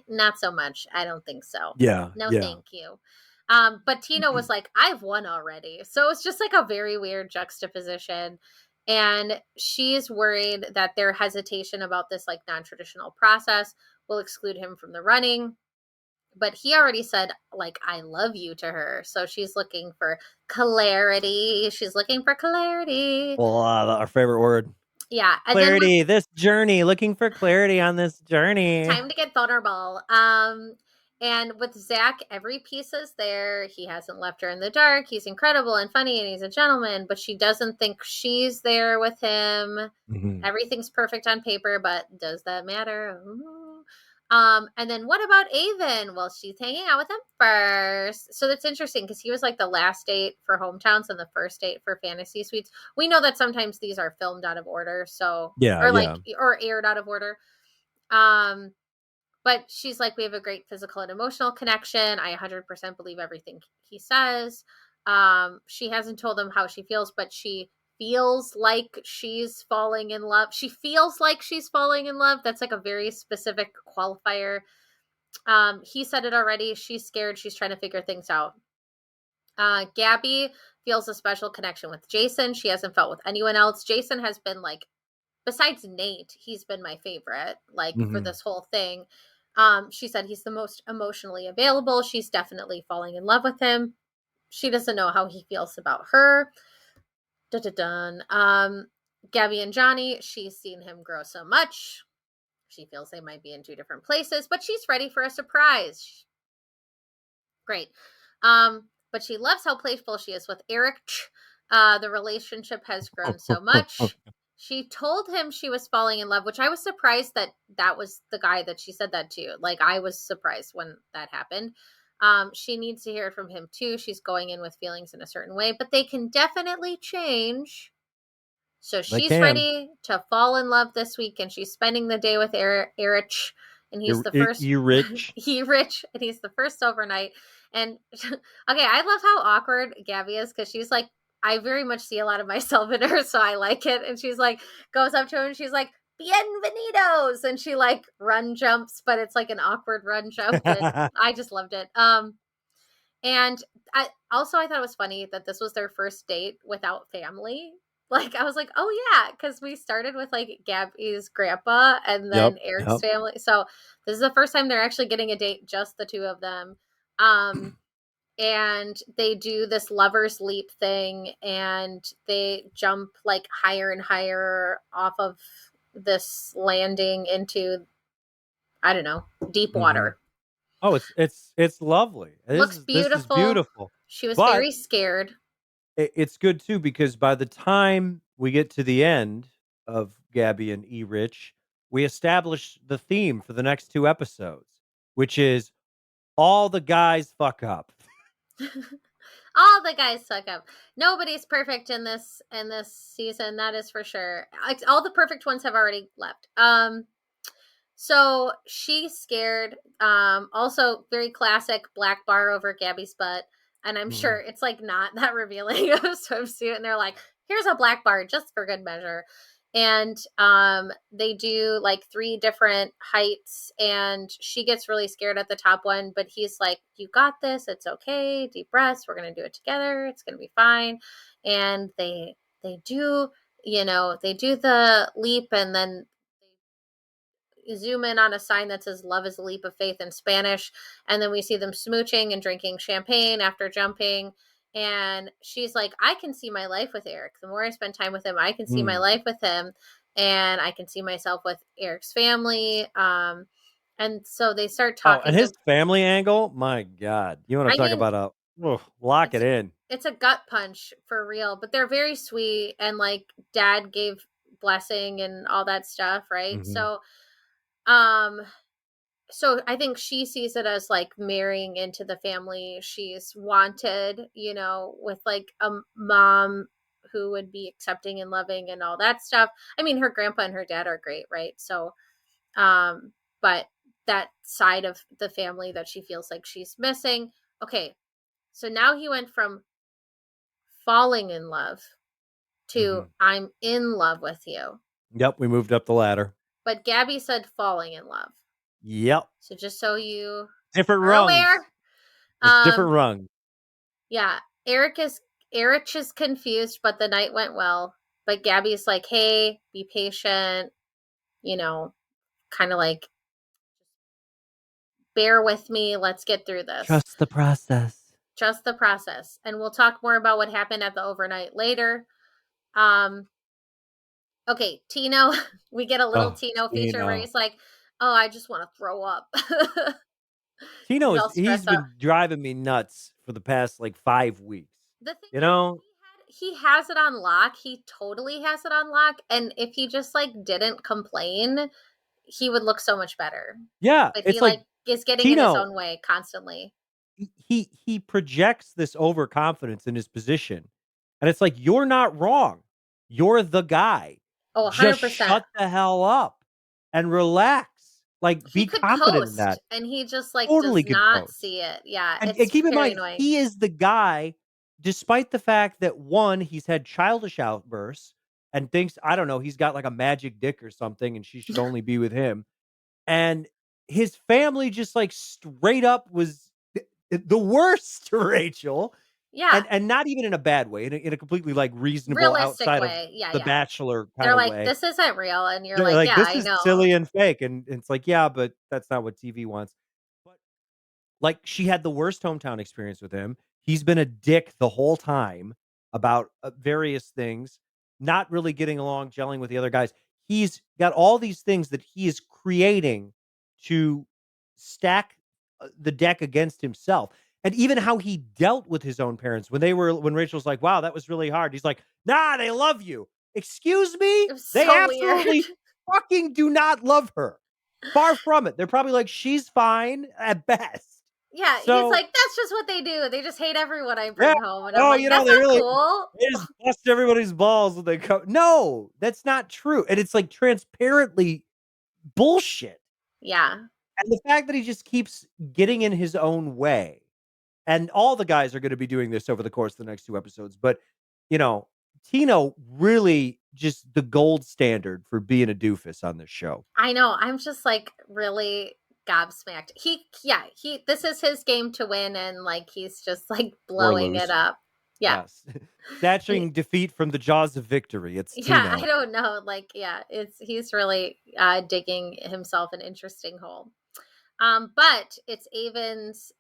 Speaker 1: not so much. I don't think so.
Speaker 2: Yeah,
Speaker 1: No,
Speaker 2: yeah.
Speaker 1: thank you. But Tino was like, I've won already. So it's just like a very weird juxtaposition. And she's worried that their hesitation about this like non-traditional process will exclude him from the running. But he already said like I love you to her. So she's looking for clarity. She's looking for clarity.
Speaker 2: Well, our favorite word.
Speaker 1: Yeah. And then
Speaker 2: Clarity, this journey, looking for clarity on this journey.
Speaker 1: time to get vulnerable. And with Zach, every piece is there. He hasn't left her in the dark. He's incredible and funny, and he's a gentleman. But she doesn't think she's there with him.
Speaker 2: Mhm.
Speaker 1: Everything's perfect on paper, but does that matter? Ooh. And then what about Avon? Well, she's hanging out with him first. So that's interesting because he was like the last date for hometowns and the first date for fantasy suites. We know that sometimes these are filmed out of order, so
Speaker 2: Yeah,
Speaker 1: or like
Speaker 2: yeah.
Speaker 1: or aired out of order. Um, but she's like, we have a great physical and emotional connection. I 100% believe everything he says. She hasn't told him how she feels, but she feels like she's falling in love. She feels like she's falling in love. That's like a very specific qualifier. He said it already. She's scared. She's trying to figure things out. Gabby feels a special connection with Jason. She hasn't felt with anyone else. Jason has been like, besides Nate, he's been my favorite, like for
Speaker 2: Mhm.
Speaker 1: this whole thing. She said he's the most emotionally available. She's definitely falling in love with him. She doesn't know how he feels about her. Dun-dun-dun. Gabby and Johnny, she's seen him grow so much. She feels they might be in two different places, but she's ready for a surprise. Great. But she loves how playful she is with Eric. The relationship has grown so much. She told him she was falling in love, which I was surprised that that was the guy that she said that to. Like, I was surprised when that happened. She needs to hear it from him too. She's going in with feelings in a certain way, but they can definitely change. So
Speaker 2: They
Speaker 1: she's
Speaker 2: can.
Speaker 1: ready to fall in love this week, and she's spending the day with Erich, and he's the first.
Speaker 2: You rich.
Speaker 1: He rich, and he's the first overnight. And okay, I love how awkward Gabby is because she's like, I very much see a lot of myself in her, so I like it. And she's like, goes up to him, and she's like, "Bienvenidos," and she like run jumps, but it's like an awkward run jump, and I just loved it. And I thought it was funny that this was their first date without family. Like, I was like, "Oh, yeah," because we started with, like, Gabby's grandpa and
Speaker 2: Yep,
Speaker 1: then Eric's
Speaker 2: yep.
Speaker 1: family, so this is the first time they're actually getting a date, just the 2 of them, um, and they do this lovers leap thing, and they jump, like, higher and higher off of this landing into, I don't know, deep
Speaker 2: Mhm.
Speaker 1: water.
Speaker 2: Oh, it's lovely.
Speaker 1: Looks
Speaker 2: This is
Speaker 1: beautiful.
Speaker 2: beautiful.
Speaker 1: She was
Speaker 2: But
Speaker 1: very scared.
Speaker 2: it's good too because by the time we get to the end of Gabby and E Rich, we establish the theme for the next 2 episodes, which is all the guys fuck up.
Speaker 1: All the guys suck up. Nobody's perfect in this season, that is for sure. Like, all the perfect ones have already left. So she's scared. Also very classic black bar over Gabby's butt. And I'm sure
Speaker 2: Mhm.
Speaker 1: it's like not that revealing of a swimsuit. And they're like, here's a black bar just for good measure. And they do like 3 different heights, and she gets really scared at the top one, but he's like, you got this, it's okay, deep breaths, we're gonna do it together, it's gonna be fine. And they do, they do the leap, and then zoom in on a sign that says love is a leap of faith in Spanish. And then we see them smooching and drinking champagne after jumping. And she's like, I can see my life with Eric. The more I spend time with him, I can see my
Speaker 2: Mm.
Speaker 1: life with him. And I can see myself with Eric's family. And so they start
Speaker 2: Oh, and
Speaker 1: talking.
Speaker 2: his family angle, my god. You wanna
Speaker 1: I
Speaker 2: talk
Speaker 1: mean,
Speaker 2: about a oof, lock it
Speaker 1: it's
Speaker 2: in.
Speaker 1: it's a gut punch for real, but they're very sweet, and like dad gave blessing and all that stuff, right?
Speaker 2: Mhm.
Speaker 1: Um so I think she sees it as like marrying into the family. She's wanted, with like a mom who would be accepting and loving and all that stuff. I mean, her grandpa and her dad are great, right? So, um, but that side of the family that she feels like she's missing. Okay, so now he went from falling in love to
Speaker 2: Mhm.
Speaker 1: I'm in love with you.
Speaker 2: Yep, we moved up the ladder.
Speaker 1: But Gabby said falling in love.
Speaker 2: Yep.
Speaker 1: So just so you
Speaker 2: Different
Speaker 1: are
Speaker 2: rungs.
Speaker 1: aware,
Speaker 2: It's different
Speaker 1: um,
Speaker 2: rungs.
Speaker 1: yeah, Eric is confused, but the night went well. But Gabby's like, "Hey, be patient, you know, kind of like bear with me. Let's get through this.
Speaker 2: Trust the process.
Speaker 1: Trust the process." And we'll talk more about what happened at the overnight later. Um, okay, Tino, we get a little
Speaker 2: Oh,
Speaker 1: Tino feature where
Speaker 2: Tino.
Speaker 1: he's like, "Oh, I just want to throw up."
Speaker 2: Tino
Speaker 1: He's
Speaker 2: is
Speaker 1: all
Speaker 2: he's
Speaker 1: stressed out.
Speaker 2: been driving me nuts for the past, like, 5 weeks.
Speaker 1: The thing
Speaker 2: You
Speaker 1: is,
Speaker 2: know?
Speaker 1: he has it on lock. He totally has it on lock. And if he just like didn't complain, he would look so much better.
Speaker 2: Yeah,
Speaker 1: But he
Speaker 2: it's like
Speaker 1: like is getting in his
Speaker 2: Tino,
Speaker 1: own way constantly.
Speaker 2: he projects this overconfidence in his position, and it's like, "You're not wrong. You're the guy.
Speaker 1: Oh,
Speaker 2: Just
Speaker 1: 100%.
Speaker 2: shut the hell up and relax. Like,
Speaker 1: He
Speaker 2: be
Speaker 1: could
Speaker 2: confident in
Speaker 1: coast
Speaker 2: that."
Speaker 1: and he just like
Speaker 2: Totally
Speaker 1: does
Speaker 2: could
Speaker 1: not
Speaker 2: coast.
Speaker 1: see it. Yeah,
Speaker 2: And
Speaker 1: it's
Speaker 2: keep in
Speaker 1: very
Speaker 2: mind,
Speaker 1: annoying.
Speaker 2: he is the guy, despite the fact that, 1, he's had childish outbursts and thinks, I don't know, he's got, like, a magic dick or something, and she should only be with him, and his family just, like, straight up was the worst to Rachel,
Speaker 1: Yeah,
Speaker 2: and not even in a bad way, in a completely, like, reasonable
Speaker 1: realistic
Speaker 2: outside of
Speaker 1: way. Yeah,
Speaker 2: the
Speaker 1: yeah.
Speaker 2: Bachelor
Speaker 1: They're
Speaker 2: kinda
Speaker 1: like,
Speaker 2: way.
Speaker 1: this isn't real. And you're
Speaker 2: They're
Speaker 1: like,
Speaker 2: like,
Speaker 1: yeah,
Speaker 2: "This
Speaker 1: I
Speaker 2: is
Speaker 1: know.
Speaker 2: silly and fake," and it's like, "Yeah, but that's not what TV wants." But like, she had the worst hometown experience with him. He's been a dick the whole time about, various things, not really getting along, gelling with the other guys. He's got all these things that he is creating to stack, the deck against himself, and even how he dealt with his own parents when Rachel's like, "Wow, that was really hard." He's like, "Nah, they love you." Excuse me?
Speaker 1: It was
Speaker 2: They
Speaker 1: so weird.
Speaker 2: absolutely fucking do not love her. Far from it. They're probably like, "She's fine at best."
Speaker 1: Yeah, he's
Speaker 2: So,
Speaker 1: like, that's just what they do. They just hate everyone I
Speaker 2: yeah.
Speaker 1: bring home. And I'm
Speaker 2: Oh,
Speaker 1: like,
Speaker 2: you know,
Speaker 1: that's
Speaker 2: they
Speaker 1: not
Speaker 2: really
Speaker 1: cool.
Speaker 2: they just bust everybody's balls when they come. No, that's not true, and it's, like, transparently bullshit,
Speaker 1: Yeah.
Speaker 2: and the fact that he just keeps getting in his own way, and all the guys are gonna be doing this over the course of the next 2 episodes, but, you know, Tino really just the gold standard for being a doofus on this show,
Speaker 1: I know. I'm just like really gobsmacked. Yeah, this is his game to win, and like he's just like
Speaker 2: or
Speaker 1: blowing it
Speaker 2: lose.
Speaker 1: up. Yeah.
Speaker 2: Yes. Snatching defeat from the jaws of victory. It's
Speaker 1: Yeah, I
Speaker 2: Tino.
Speaker 1: don't know. Like, yeah, he's really digging himself an interesting hole. But it's Avon's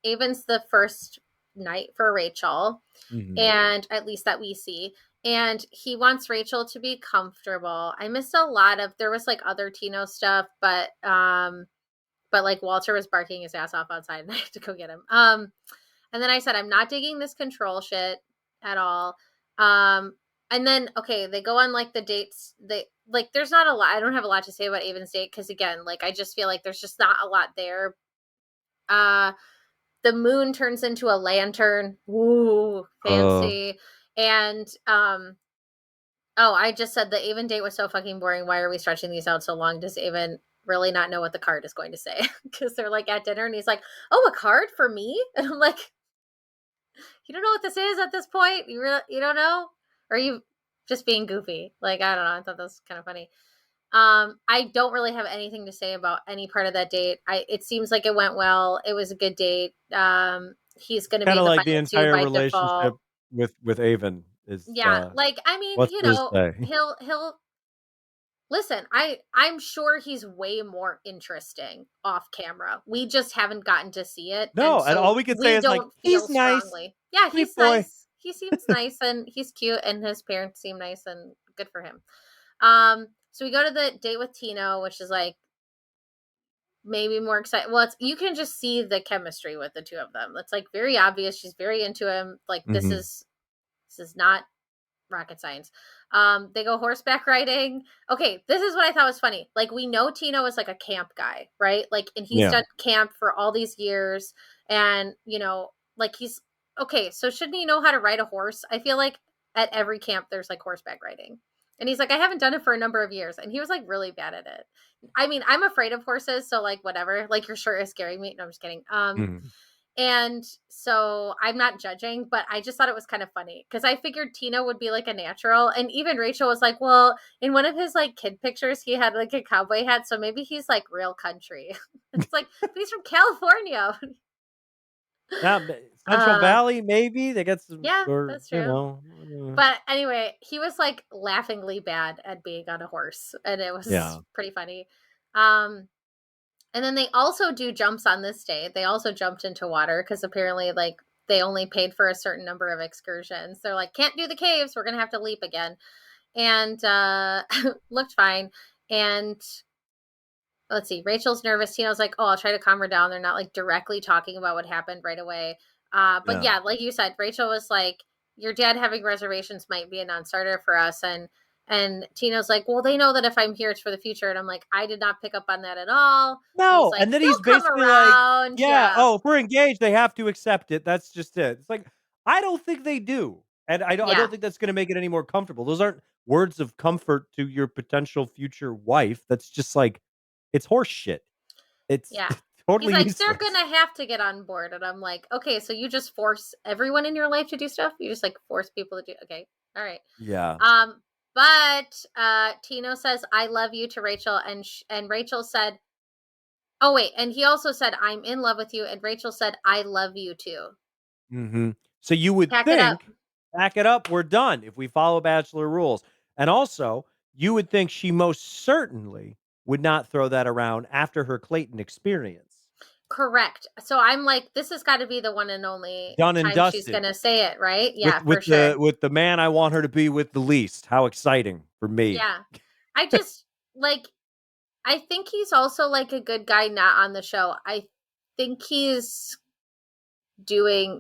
Speaker 1: the first night for Rachel,
Speaker 2: Mhm.
Speaker 1: and at least that we see. And he wants Rachel to be comfortable. I missed a lot of there was like other Tino stuff, but like Walter was barking his ass off outside and I had to go get him. And then I said, I'm not digging this control shit at all. Um, and then okay, they go on like the dates. They like there's not a lot. I don't have a lot to say about Avon's date because again, like I just feel like there's just not a lot there. Uh, the moon turns into a lantern. Ooh,
Speaker 2: Uh,
Speaker 1: fancy. And oh, I just said the Avon date was so fucking boring. Why are we stretching these out so long? Does Avon really not know what the card is going to say? Because they're like at dinner and he's like, "Oh, a card for me?" And I'm like, "You don't know what this is at this point? You don't know? Or are you just being goofy?" Like I don't know. I thought that was kind of funny. I don't really have anything to say about any part of that date. It seems like it went well. It was a good date. He's going to be
Speaker 2: Kinda
Speaker 1: the
Speaker 2: like the
Speaker 1: final two
Speaker 2: entire
Speaker 1: by
Speaker 2: relationship
Speaker 1: default.
Speaker 2: with Avon is,
Speaker 1: Yeah, like I mean,
Speaker 2: what's to say?
Speaker 1: he'll listen. I'm sure he's way more interesting off camera. We just haven't gotten to see it, and
Speaker 2: No, and all
Speaker 1: so
Speaker 2: we could say
Speaker 1: we
Speaker 2: is like,
Speaker 1: don't feel
Speaker 2: "He's nice,
Speaker 1: strongly. Yeah,
Speaker 2: sweet
Speaker 1: he's
Speaker 2: boy."
Speaker 1: nice. He seems nice and he's cute and his parents seem nice and good for him. So we go to the date with Tino, which is like maybe more excited. Well, it's you can just see the chemistry with the two of them. It's like very obvious. She's very into him. Like
Speaker 2: Mhm.
Speaker 1: this is not rocket science. They go horseback riding. Okay, this is what I thought was funny. Like we know Tino is like a camp guy, right? Like and he's
Speaker 2: Yeah.
Speaker 1: done camp for all these years and like he's okay, so shouldn't he know how to ride a horse? I feel like at every camp there's like horseback riding. And he's like, I haven't done it for a number of years. And he was like really bad at it. I mean, I'm afraid of horses, so like whatever. Like your shirt is scaring me. No, I'm just kidding.
Speaker 2: Mhm.
Speaker 1: And so I'm not judging, but I just thought it was kind of funny because I figured Tina would be like a natural. And even Rachel was like, well, in one of his like kid pictures, he had like a cowboy hat. So maybe he's like real country. It's like, but he's from California.
Speaker 2: Yeah, b Central
Speaker 1: uh,
Speaker 2: Valley, maybe? They got some
Speaker 1: yeah,
Speaker 2: or,
Speaker 1: that's true.
Speaker 2: uh,
Speaker 1: But anyway, he was like laughingly bad at being on a horse. And it was
Speaker 2: yeah.
Speaker 1: pretty funny. Um, And then they also do jumps on this day. They also jumped into water because apparently, like, they only paid for a certain number of excursions. They're like, can't do the caves. We're going to have to leap again. And looked fine. And let's see, Rachel's nervous. Tina's like, oh, I'll try to calm her down. They're not like directly talking about what happened right away. But
Speaker 2: Yeah.
Speaker 1: yeah, like you said, Rachel was like, your dad having reservations might be a non-starter for us. And Tina's like, well, they know that if I'm here, it's for the future. And I'm like, I did not pick up on that at all. And he's
Speaker 2: No,
Speaker 1: like,
Speaker 2: and then he's
Speaker 1: he'll come
Speaker 2: basically like,
Speaker 1: around.
Speaker 2: "Yeah,
Speaker 1: Yeah.
Speaker 2: oh, if we're engaged, they have to accept it. That's just it." It's like, I don't think they do, and I don't
Speaker 1: Yeah.
Speaker 2: think that's gonna make it any more comfortable. Those aren't words of comfort to your potential future wife. That's just like it's horse shit. It's
Speaker 1: Yeah. He's
Speaker 2: totally
Speaker 1: like, they're
Speaker 2: useless.
Speaker 1: gonna have to get on board. And I'm like, okay, so you just force everyone in your life to do stuff? You just like force people to do okay. All right.
Speaker 2: Yeah.
Speaker 1: Um, but Tino says I love you to Rachel and Rachel said, "Oh wait," and he also said I'm in love with you and Rachel said I love you too.
Speaker 2: Mhm. So you would
Speaker 1: Pack it up.
Speaker 2: think, "Back it up, we're done if we follow Bachelor rules." And also, you would think she most certainly would not throw that around after her Clayton experience.
Speaker 1: Correct. So I'm like this has got to be the one and only
Speaker 2: Done and
Speaker 1: time she's
Speaker 2: dusted.
Speaker 1: going to say it, right?
Speaker 2: With
Speaker 1: Yeah, for
Speaker 2: with
Speaker 1: sure.
Speaker 2: the with the man I want her to be with the least. How exciting for me.
Speaker 1: Yeah. I just like I think he's also like a good guy not on the show. I think he's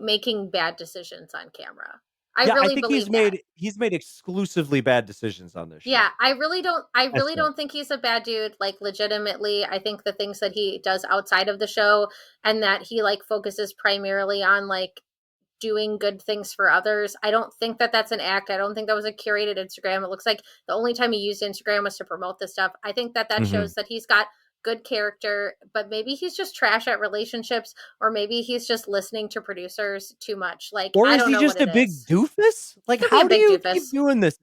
Speaker 1: making bad decisions on camera. I
Speaker 2: Yeah, I
Speaker 1: really
Speaker 2: think
Speaker 1: believe that.
Speaker 2: he's made exclusively bad decisions on this
Speaker 1: Yeah,
Speaker 2: show.
Speaker 1: I
Speaker 2: I
Speaker 1: really
Speaker 2: think.
Speaker 1: don't think he's a bad dude, like legitimately. I think the things that he does outside of the show and that he like focuses primarily on like doing good things for others. I don't think that that's an act. I don't think that was a curated Instagram. It looks like the only time he used Instagram was to promote this stuff. I think that that
Speaker 2: Mhm.
Speaker 1: shows that he's got good character, but maybe he's just trash at relationships or maybe he's just listening to producers too much. Like
Speaker 2: Or
Speaker 1: I
Speaker 2: is
Speaker 1: don't
Speaker 2: he
Speaker 1: know what
Speaker 2: just a
Speaker 1: it
Speaker 2: big
Speaker 1: is.
Speaker 2: doofus?
Speaker 1: He
Speaker 2: Like,
Speaker 1: could be a
Speaker 2: how do
Speaker 1: big
Speaker 2: you keep
Speaker 1: doofus.
Speaker 2: doing this?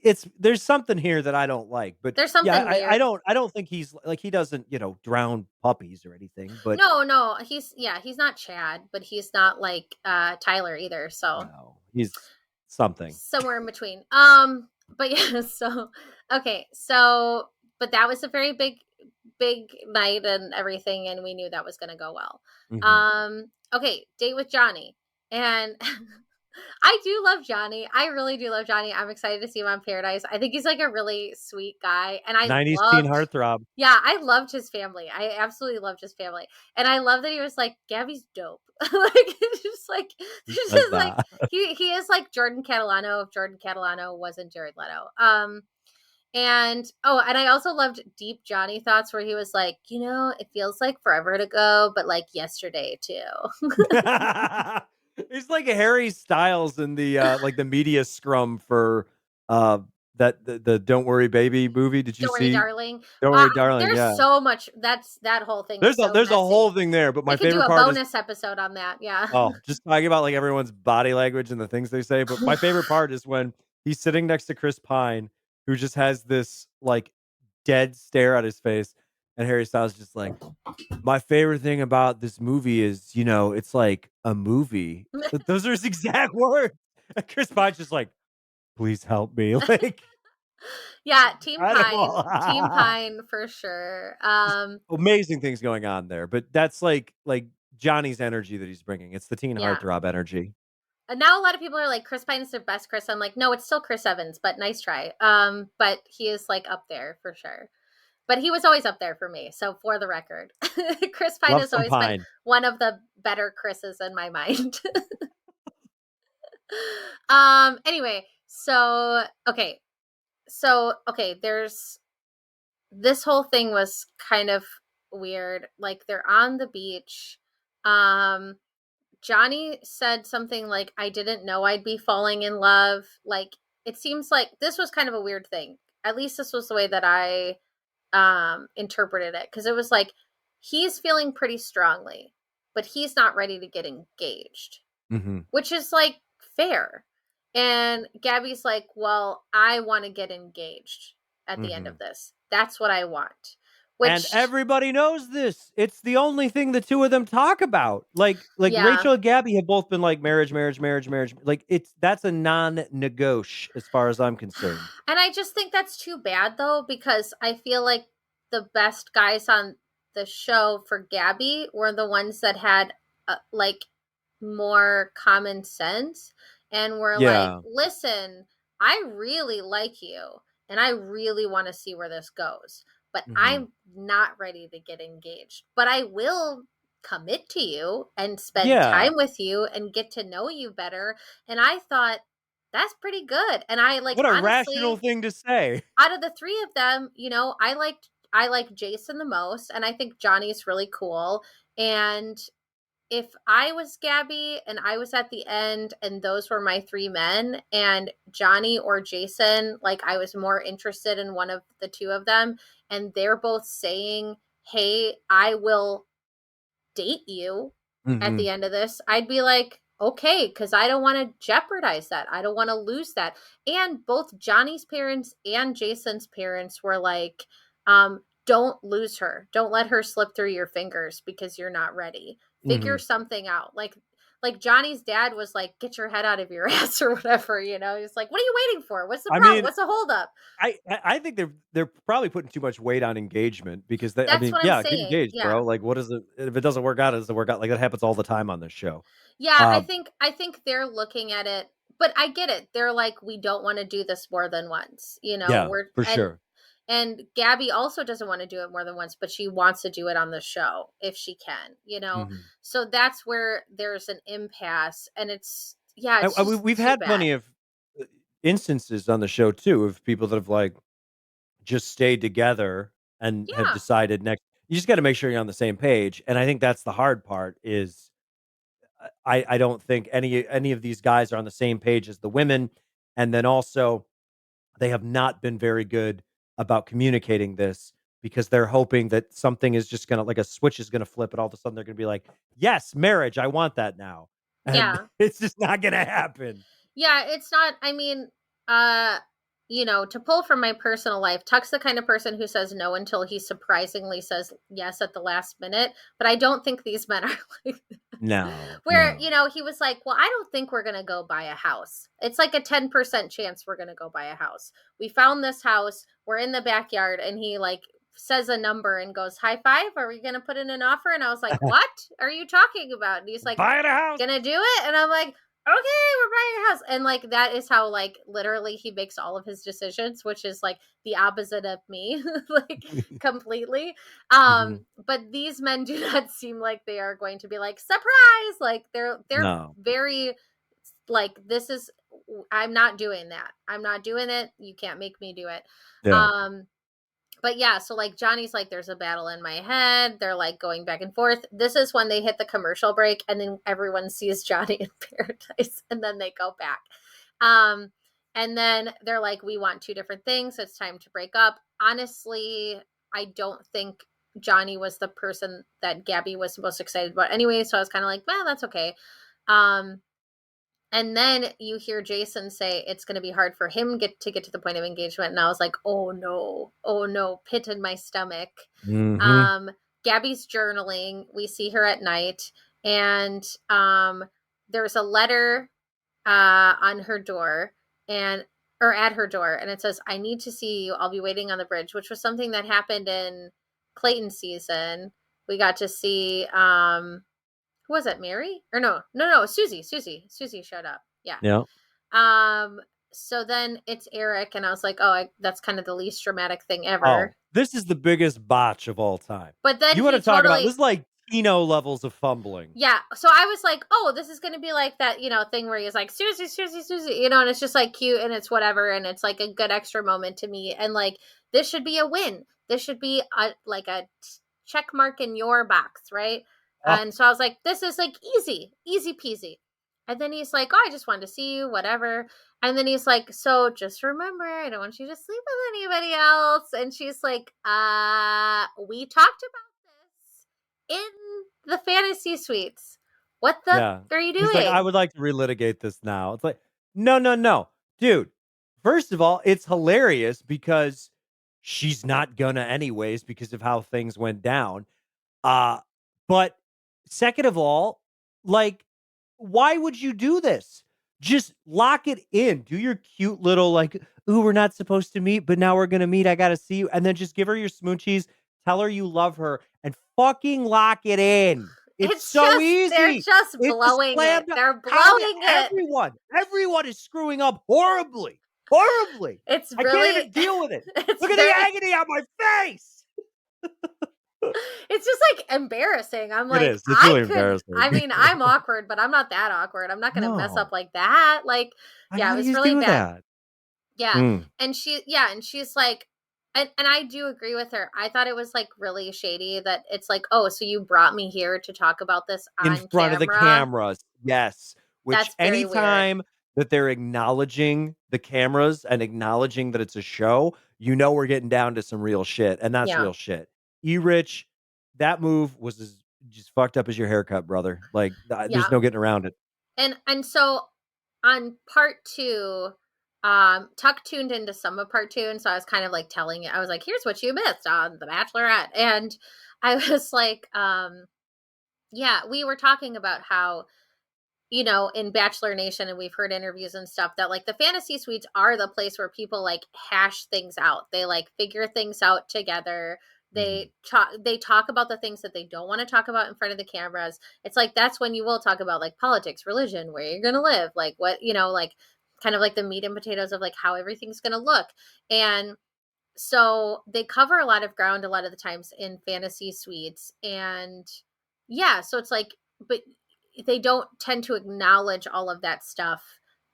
Speaker 2: It's there's something here that I don't like, but
Speaker 1: There's
Speaker 2: yeah,
Speaker 1: something
Speaker 2: I
Speaker 1: weird.
Speaker 2: don't think he's like he doesn't, drown puppies or anything, but
Speaker 1: No, no, he's yeah, he's not Chad, but he's not like Tyler either. So
Speaker 2: no, he's something.
Speaker 1: somewhere in between. But yeah, so okay, so but that was a very big night and everything, and we knew that was gonna go well.
Speaker 2: Mhm.
Speaker 1: Okay, date with Johnny. And I do love Johnny. I really do love Johnny. I'm excited to see him on Paradise. I think he's like a really sweet guy. And I
Speaker 2: 90s teen
Speaker 1: loved,
Speaker 2: heartthrob.
Speaker 1: yeah, I loved his family. I absolutely loved his family. And I love that he was like, Gabby's dope. Like, it's just like,
Speaker 2: Who
Speaker 1: it's
Speaker 2: says
Speaker 1: just like,
Speaker 2: that?
Speaker 1: he is like Jordan Catalano if Jordan Catalano wasn't Jared Leto. And oh, and I also loved deep Johnny thoughts where he was like, it feels like forever to go, but like yesterday too.
Speaker 2: He's like Harry Styles in like the media scrum for uh the Don't Worry Baby movie. Did you
Speaker 1: Don't worry,
Speaker 2: see
Speaker 1: darling.
Speaker 2: Don't Worry Darling?
Speaker 1: There's
Speaker 2: Yeah.
Speaker 1: so much. That whole thing is so
Speaker 2: There's a
Speaker 1: messy.
Speaker 2: whole thing there, but
Speaker 1: We
Speaker 2: my
Speaker 1: could do
Speaker 2: favorite
Speaker 1: a
Speaker 2: part is
Speaker 1: bonus episode on that. Yeah.
Speaker 2: just talking about like everyone's body language and the things they say. But my favorite part is when he's sitting next to Chris Pine, who just has this like dead stare at his face, and Harry Styles just like, my favorite thing about this movie is, it's like a movie. Those are his exact words. And Chris Pine's just like, please help me. Like,
Speaker 1: Yeah, Team Pine. Team
Speaker 2: incredible.
Speaker 1: Pine for sure.
Speaker 2: Just amazing things going on there. But that's like Johnny's energy that he's bringing. It's the teen
Speaker 1: Yeah.
Speaker 2: heartthrob energy.
Speaker 1: And now a lot of people are like, Chris Pine is their best Chris. I'm like, no, it's still Chris Evans, but nice try. But he is like up there for sure. But he was always up there for me. So for the record, Chris Pine
Speaker 2: Love
Speaker 1: has
Speaker 2: some
Speaker 1: always been
Speaker 2: Pine.
Speaker 1: one of the better Chris's in my mind. Anyway, so there's this whole thing was kind of weird. Like they're on the beach. Um Johnny said something like, I didn't know I'd be falling in love. Like, it seems like this was kind of a weird thing. At least this was the way that I interpreted it. Because it was like, he's feeling pretty strongly, but he's not ready to get engaged,
Speaker 2: Hmm.
Speaker 1: which is like fair. And Gabby's like, well, I want to get engaged at the end
Speaker 2: Hmm.
Speaker 1: of this. That's what I want.
Speaker 2: And
Speaker 1: Which,
Speaker 2: everybody knows this. It's the only thing the two of them talk about. Like
Speaker 1: yeah.
Speaker 2: Rachel and Gabby have both been like marriage, marriage, marriage, marriage. Like that's a non-negotiable as far as I'm concerned.
Speaker 1: And I just think that's too bad though, because I feel like the best guys on the show for Gabby were the ones that had like more common sense and were like,
Speaker 2: Yeah.
Speaker 1: listen, I really like you and I really want to see where this goes, but
Speaker 2: Hmm.
Speaker 1: I'm not ready to get engaged. But I will commit to you and spend
Speaker 2: Yeah.
Speaker 1: time with you and get to know you better. And I thought that's pretty good. And I like
Speaker 2: What a rational
Speaker 1: honestly,
Speaker 2: thing to say.
Speaker 1: out of the three of them, I like Jason the most, and I think Johnny's really cool. And if I was Gabby and I was at the end and those were my three men and Johnny or Jason, like I was more interested in one of the two of them, and they're both saying, hey, I will date you at
Speaker 2: Hmm.
Speaker 1: the end of this, I'd be like, okay, because I don't want to jeopardize that. I don't want to lose that. And both Johnny's parents and Jason's parents were like, don't lose her. Don't let her slip through your fingers because you're not ready. Figure
Speaker 2: Hmm.
Speaker 1: something out. Like Johnny's dad was like, get your head out of your ass or whatever, He's like, what are you waiting for? What's the
Speaker 2: I
Speaker 1: problem?
Speaker 2: mean,
Speaker 1: What's the holdup?
Speaker 2: I think they're probably putting too much weight on engagement because I
Speaker 1: That's
Speaker 2: mean,
Speaker 1: what I'm
Speaker 2: yeah, get
Speaker 1: saying.
Speaker 2: engaged,
Speaker 1: Yeah.
Speaker 2: bro. Like, what is it? If it doesn't work out, it doesn't work out. Like that happens all the time on this show.
Speaker 1: Yeah, I
Speaker 2: Uh,
Speaker 1: think I think they're looking at it, but I get it. They're like, we don't want to do this more than once.
Speaker 2: yeah,
Speaker 1: We're
Speaker 2: for sure.
Speaker 1: and Gabby also doesn't want to do it more than once, but she wants to do it on the show if she can.
Speaker 2: Hmm.
Speaker 1: So that's where there's an impasse, and it's just
Speaker 2: We've
Speaker 1: too
Speaker 2: had
Speaker 1: bad.
Speaker 2: plenty of uh, instances on the show too of people that have like just stayed together and have
Speaker 1: Yeah.
Speaker 2: decided next. You just got to make sure you're on the same page, and I think that's the hard part. Is I don't think any of these guys are on the same page as the women, and then also they have not been very good about communicating this because they're hoping that something is just gonna like a switch is gonna flip, and all of a sudden they're gonna be like, "Yes, marriage, I want that now," and
Speaker 1: Yeah.
Speaker 2: it's just not gonna happen.
Speaker 1: Yeah, it's not, I mean, uh to pull from my personal life, Tuck's the kind of person who says no until he surprisingly says yes at the last minute. But I don't think these men are like
Speaker 2: No,
Speaker 1: where,
Speaker 2: no.
Speaker 1: he was like, well, I don't think we're going to go buy a house. It's like a 10% chance we're going to go buy a house. We found this house. We're in the backyard. And he like says a number and goes, high five. Are we going to put in an offer? And I was like, what are you talking about? And he's like,
Speaker 2: Buying a house.
Speaker 1: gonna do it. And I'm like, okay, we're buying a house. And like that is how like literally he makes all of his decisions, which is like the opposite of me, like completely.
Speaker 2: Mhm.
Speaker 1: But these men do not seem like they are going to be like surprise. Like they're
Speaker 2: No.
Speaker 1: very like, this is, I'm not doing that. I'm not doing it. You can't make me do it.
Speaker 2: Yeah.
Speaker 1: But yeah, so like Johnny's like, there's a battle in my head. They're like going back and forth. This is when they hit the commercial break, and then everyone sees Johnny in paradise, and then they go back. Um, and then they're like, we want two different things. It's time to break up. Honestly, I don't think Johnny was the person that Gabby was most excited about anyway. So I was kind of like, well, that's okay. Um, and then you hear Jason say it's going to be hard for him get to the point of engagement. And I was like, oh no, pit in my stomach.
Speaker 2: Mhm.
Speaker 1: Um, Gabby's journaling. We see her at night, and there's a letter on her door, and or at her door, and it says, I need to see you. I'll be waiting on the bridge, which was something that happened in Clayton's season. We got to see who was it, Mary? Or no, Susie showed up. Yeah.
Speaker 2: Yeah.
Speaker 1: Um, so then it's Eric, and I was like, oh, that's kind of the least dramatic thing
Speaker 2: Oh,
Speaker 1: ever.
Speaker 2: this is the biggest botch of all time.
Speaker 1: But then
Speaker 2: You wanna
Speaker 1: he
Speaker 2: talk about
Speaker 1: totally,
Speaker 2: this is like Keno levels of fumbling.
Speaker 1: yeah. So I was like, oh, this is going to be like that, thing where he's like, Susie, and it's just like cute and it's whatever. And it's like a good extra moment to me. And like, this should be a win. This should be like a check mark in your box, right?
Speaker 2: Oh,
Speaker 1: And so I was like, this is like easy peasy. And then he's like, oh, I just wanted to see you, whatever. And then he's like, so just remember, I don't want you to sleep with anybody else. And she's like, we talked about this in the fantasy suites. What the
Speaker 2: yeah.
Speaker 1: are you
Speaker 2: He's like, "I
Speaker 1: doing?
Speaker 2: would like to relitigate this now." It's like, "No, no, no. Dude, first of all, it's hilarious because she's not gonna anyways because of how things went down. Uh, but second of all, like, why would you do this? Just lock it in. Do your cute little like, "Ooh, we're not supposed to meet, but now we're gonna meet. I gotta see you." And then just give her your smoochies, tell her you love her, and fucking lock it in. It's
Speaker 1: It's
Speaker 2: so
Speaker 1: just they're
Speaker 2: easy.
Speaker 1: just
Speaker 2: It's a
Speaker 1: blowing
Speaker 2: slam
Speaker 1: it.
Speaker 2: dunk.
Speaker 1: They're
Speaker 2: How
Speaker 1: blowing it.
Speaker 2: everyone is screwing up horribly, horribly.
Speaker 1: It's
Speaker 2: I can't
Speaker 1: really
Speaker 2: even deal with it.
Speaker 1: it's
Speaker 2: Look at the
Speaker 1: very
Speaker 2: agony on my face.
Speaker 1: it's just like embarrassing. I'm
Speaker 2: It
Speaker 1: like,
Speaker 2: is. It's really embarrassing.
Speaker 1: I mean, I'm awkward, but I'm not that awkward. I'm not gonna mess up
Speaker 2: No.
Speaker 1: like that. Like, yeah,
Speaker 2: How
Speaker 1: it
Speaker 2: do
Speaker 1: was
Speaker 2: you
Speaker 1: really
Speaker 2: do
Speaker 1: bad.
Speaker 2: that?
Speaker 1: Yeah.
Speaker 2: Mm.
Speaker 1: And she's like, and I do agree with her. I thought it was like really shady that it's like, oh, so you brought me here to talk about this
Speaker 2: In
Speaker 1: on
Speaker 2: front of the
Speaker 1: camera.
Speaker 2: cameras, yes. Which
Speaker 1: That's very weird.
Speaker 2: anytime that they're acknowledging the cameras and acknowledging that it's a show, you know we're getting down to some real shit, and that's
Speaker 1: Yeah.
Speaker 2: real shit. E-Rich, that move was as just fucked up as your haircut, brother. Like, there's
Speaker 1: Yeah.
Speaker 2: no getting around it.
Speaker 1: And so on part two, Tuck tuned into some of part two, and so I was kind of like telling it. I was like, "Here's what you missed on the Bachelorette," and I was like, "Yeah, we were talking about how." In Bachelor Nation, and we've heard interviews and stuff that like the fantasy suites are the place where people like hash things out. They like figure things out together.
Speaker 2: Mhm.
Speaker 1: They talk about the things that they don't want to talk about in front of the cameras. It's like that's when you will talk about like politics, religion, where you're going to live, like what, like kind of like the meat and potatoes of like how everything's going to look. And so they cover a lot of ground a lot of the times in fantasy suites. And yeah, so it's like, but they don't tend to acknowledge all of that stuff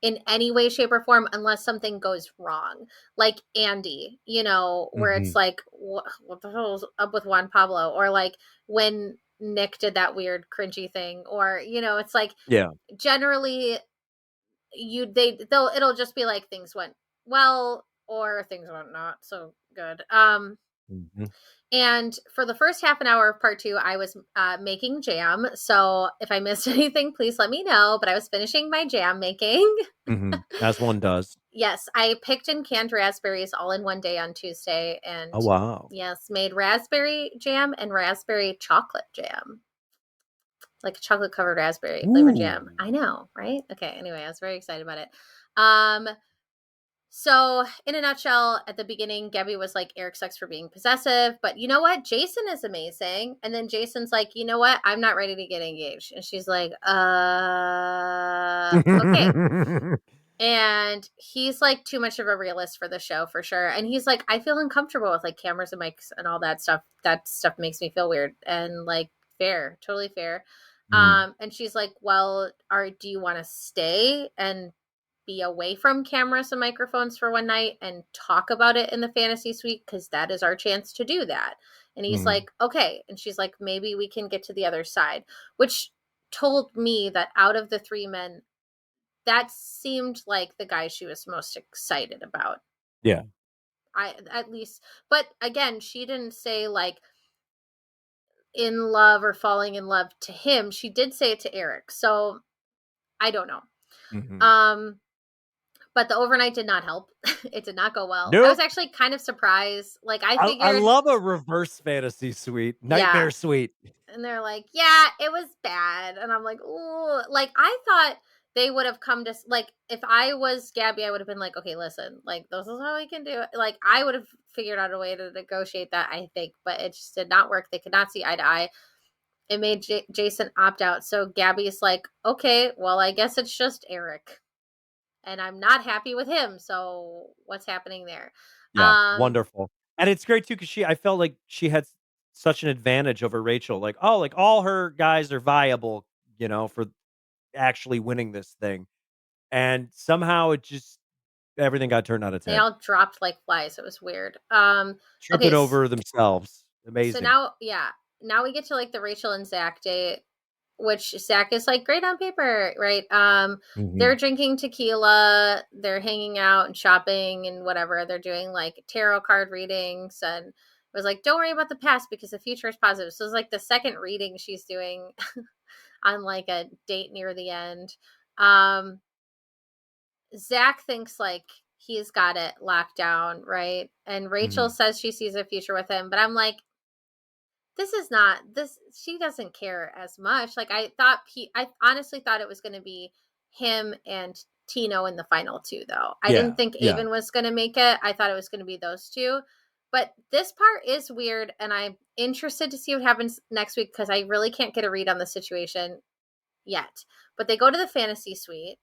Speaker 1: in any way, shape, or form unless something goes wrong. Like Andy, where it's
Speaker 2: Mhm.
Speaker 1: like, what the hell's up with Juan Pablo? Or like when Nick did that weird cringy thing, or it's like
Speaker 2: Yeah.
Speaker 1: generally it'll just be like things went well or things went not so good.
Speaker 2: Mhm.
Speaker 1: And for the first half an hour of part two, I was making jam. So if I missed anything, please let me know. But I was finishing my jam making.
Speaker 2: Mhm. As one does.
Speaker 1: Yes, I picked and canned raspberries all in one day on Tuesday,
Speaker 2: Oh,
Speaker 1: and
Speaker 2: wow.
Speaker 1: yes, made raspberry jam and raspberry chocolate jam, like a chocolate covered raspberry flavored jam.
Speaker 2: Ooh.
Speaker 1: I know, right? Okay. Anyway, I was very excited about it. Um, so in a nutshell, at the beginning, Gabby was like, Eric sucks for being possessive, but you know what? Jason is amazing. And then Jason's like, you know what? I'm not ready to get engaged. And she's like, okay. And he's like too much of a realist for the show for sure. And he's like, I feel uncomfortable with like cameras and mics and all that stuff. That stuff makes me feel weird and like fair, totally fair.
Speaker 2: Mhm.
Speaker 1: And she's like, well, do you want to stay and be away from cameras and microphones for one night and talk about it in the fantasy suite? Because that is our chance to do that. And he's
Speaker 2: Mhm.
Speaker 1: like, okay. And she's like, maybe we can get to the other side, which told me that out of the three men, that seemed like the guy she was most excited about.
Speaker 2: Yeah.
Speaker 1: I at least, but again, she didn't say like in love or falling in love to him. She did say it to Eric. So I don't know.
Speaker 2: Mhm.
Speaker 1: Um but the overnight did not help. It did not go well. I was
Speaker 2: Nope.
Speaker 1: actually kind of surprised. Like I
Speaker 2: I
Speaker 1: figured,
Speaker 2: love a reverse fantasy suite,
Speaker 1: yeah.
Speaker 2: nightmare suite.
Speaker 1: And they're like, yeah, it was bad. And I'm like, ooh, like I thought they would have come to like if I was Gabby, I would have been like, okay, listen, like this is how we can do it. Like I would have figured out a way to negotiate that, I think, but it just did not work. They could not see eye to eye. It made Jason opt out. So Gabby's like, okay, well, I guess it's just Eric, and I'm not happy with him. So what's happening there?
Speaker 2: Yeah,
Speaker 1: Um,
Speaker 2: wonderful. And it's great too because I felt like she had such an advantage over Rachel. Like, oh, like all her guys are viable, for actually winning this thing. And somehow it just everything got turned on its
Speaker 1: they
Speaker 2: head.
Speaker 1: all dropped like flies. It was weird. Okay,
Speaker 2: Tripping over themselves.
Speaker 1: so
Speaker 2: Amazing.
Speaker 1: now, yeah, now we get to like the Rachel and Zach date, which Zach is like great on paper, right? They're
Speaker 2: Mhm.
Speaker 1: drinking tequila, they're hanging out and shopping and whatever. They're doing like tarot card readings, and it was like, don't worry about the past because the future is positive. So it's like the second reading she's doing on like a date near the end. Um, Zach thinks like he's got it locked down, right? And Rachel
Speaker 2: Mhm.
Speaker 1: says she sees a future with him, but I'm like, this is not this she doesn't care as much. Like I honestly thought it was going to be him and Tino in the final two though. I didn't
Speaker 2: Yeah,
Speaker 1: think
Speaker 2: yeah.
Speaker 1: Avon was going to make it. I thought it was going to be those two. But this part is weird and I'm interested to see what happens next week because I really can't get a read on the situation yet. But they go to the fantasy suite.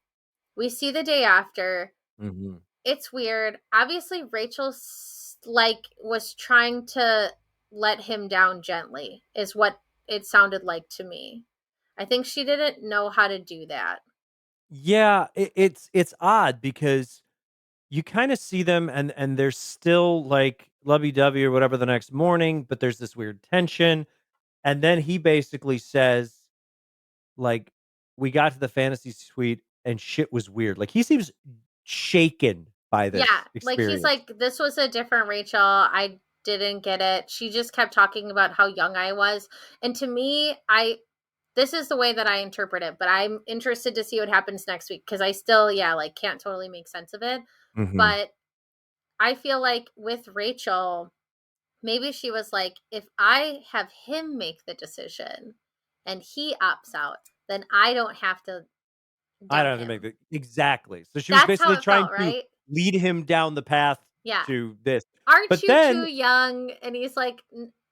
Speaker 1: We see the day after.
Speaker 2: Mhm.
Speaker 1: It's weird. Obviously, Rachel like was trying to let him down gently, is what it sounded like to me. I think she didn't know how to do that.
Speaker 2: Yeah, it's odd because you kinda see them and they're still, like, lovey-dovey or whatever the next morning, but there's this weird tension, and then he basically says, like, "We got to the fantasy suite and shit was weird." Like, he seems shaken by
Speaker 1: Yeah,
Speaker 2: this
Speaker 1: like he's
Speaker 2: experience.
Speaker 1: like, this was a different Rachel. I didn't get it. She just kept talking about how young I was. And to me, this is the way that I interpret it, but I'm interested to see what happens next week because I still, yeah, like can't totally make sense of it.
Speaker 2: Mhm.
Speaker 1: But I feel like with Rachel, maybe she was like, if I have him make the decision and he opts out, then I don't have to
Speaker 2: I don't
Speaker 1: dump
Speaker 2: have to make
Speaker 1: him.
Speaker 2: the exactly. So she was
Speaker 1: That's how
Speaker 2: basically
Speaker 1: it
Speaker 2: trying
Speaker 1: felt,
Speaker 2: to
Speaker 1: right?
Speaker 2: lead him down the path
Speaker 1: Yeah.
Speaker 2: to this.
Speaker 1: Aren't
Speaker 2: But
Speaker 1: you too
Speaker 2: then
Speaker 1: young? And he's like,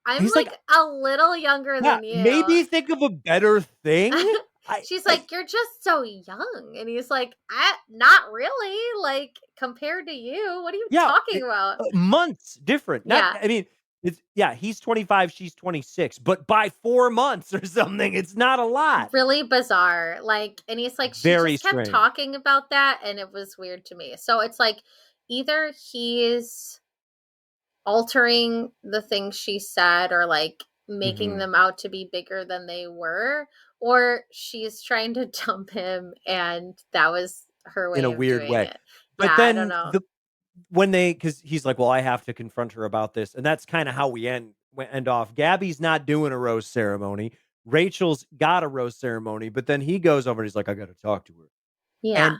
Speaker 1: I'm
Speaker 2: he's like,
Speaker 1: like a little younger
Speaker 2: "Yeah,
Speaker 1: than you.
Speaker 2: maybe think of a better thing."
Speaker 1: She's like, you're just so young. And he's like, not really. Like, compared to you, what are you
Speaker 2: Yeah,
Speaker 1: talking about?
Speaker 2: months different. Not
Speaker 1: Yeah.
Speaker 2: I mean, it's yeah, he's 25, she's 26, but by 4 months or something, it's not a lot.
Speaker 1: Really bizarre. Like, and he's like, she
Speaker 2: Very
Speaker 1: just kept
Speaker 2: strange.
Speaker 1: talking about that, and it was weird to me. So it's like either he's altering the things she said or like making
Speaker 2: Mhm.
Speaker 1: them out to be bigger than they were, or she's trying to dump him, and that was her
Speaker 2: In a
Speaker 1: way of
Speaker 2: weird
Speaker 1: doing
Speaker 2: way.
Speaker 1: it. Yeah,
Speaker 2: But
Speaker 1: I don't
Speaker 2: then
Speaker 1: know.
Speaker 2: the when they because he's like, "Well, I have to confront her about this," and that's kinda how we end off. Gabby's not doing a rose ceremony. Rachel's got a rose ceremony, but then he goes over and he's like, "I gotta talk to her."
Speaker 1: Yeah.
Speaker 2: And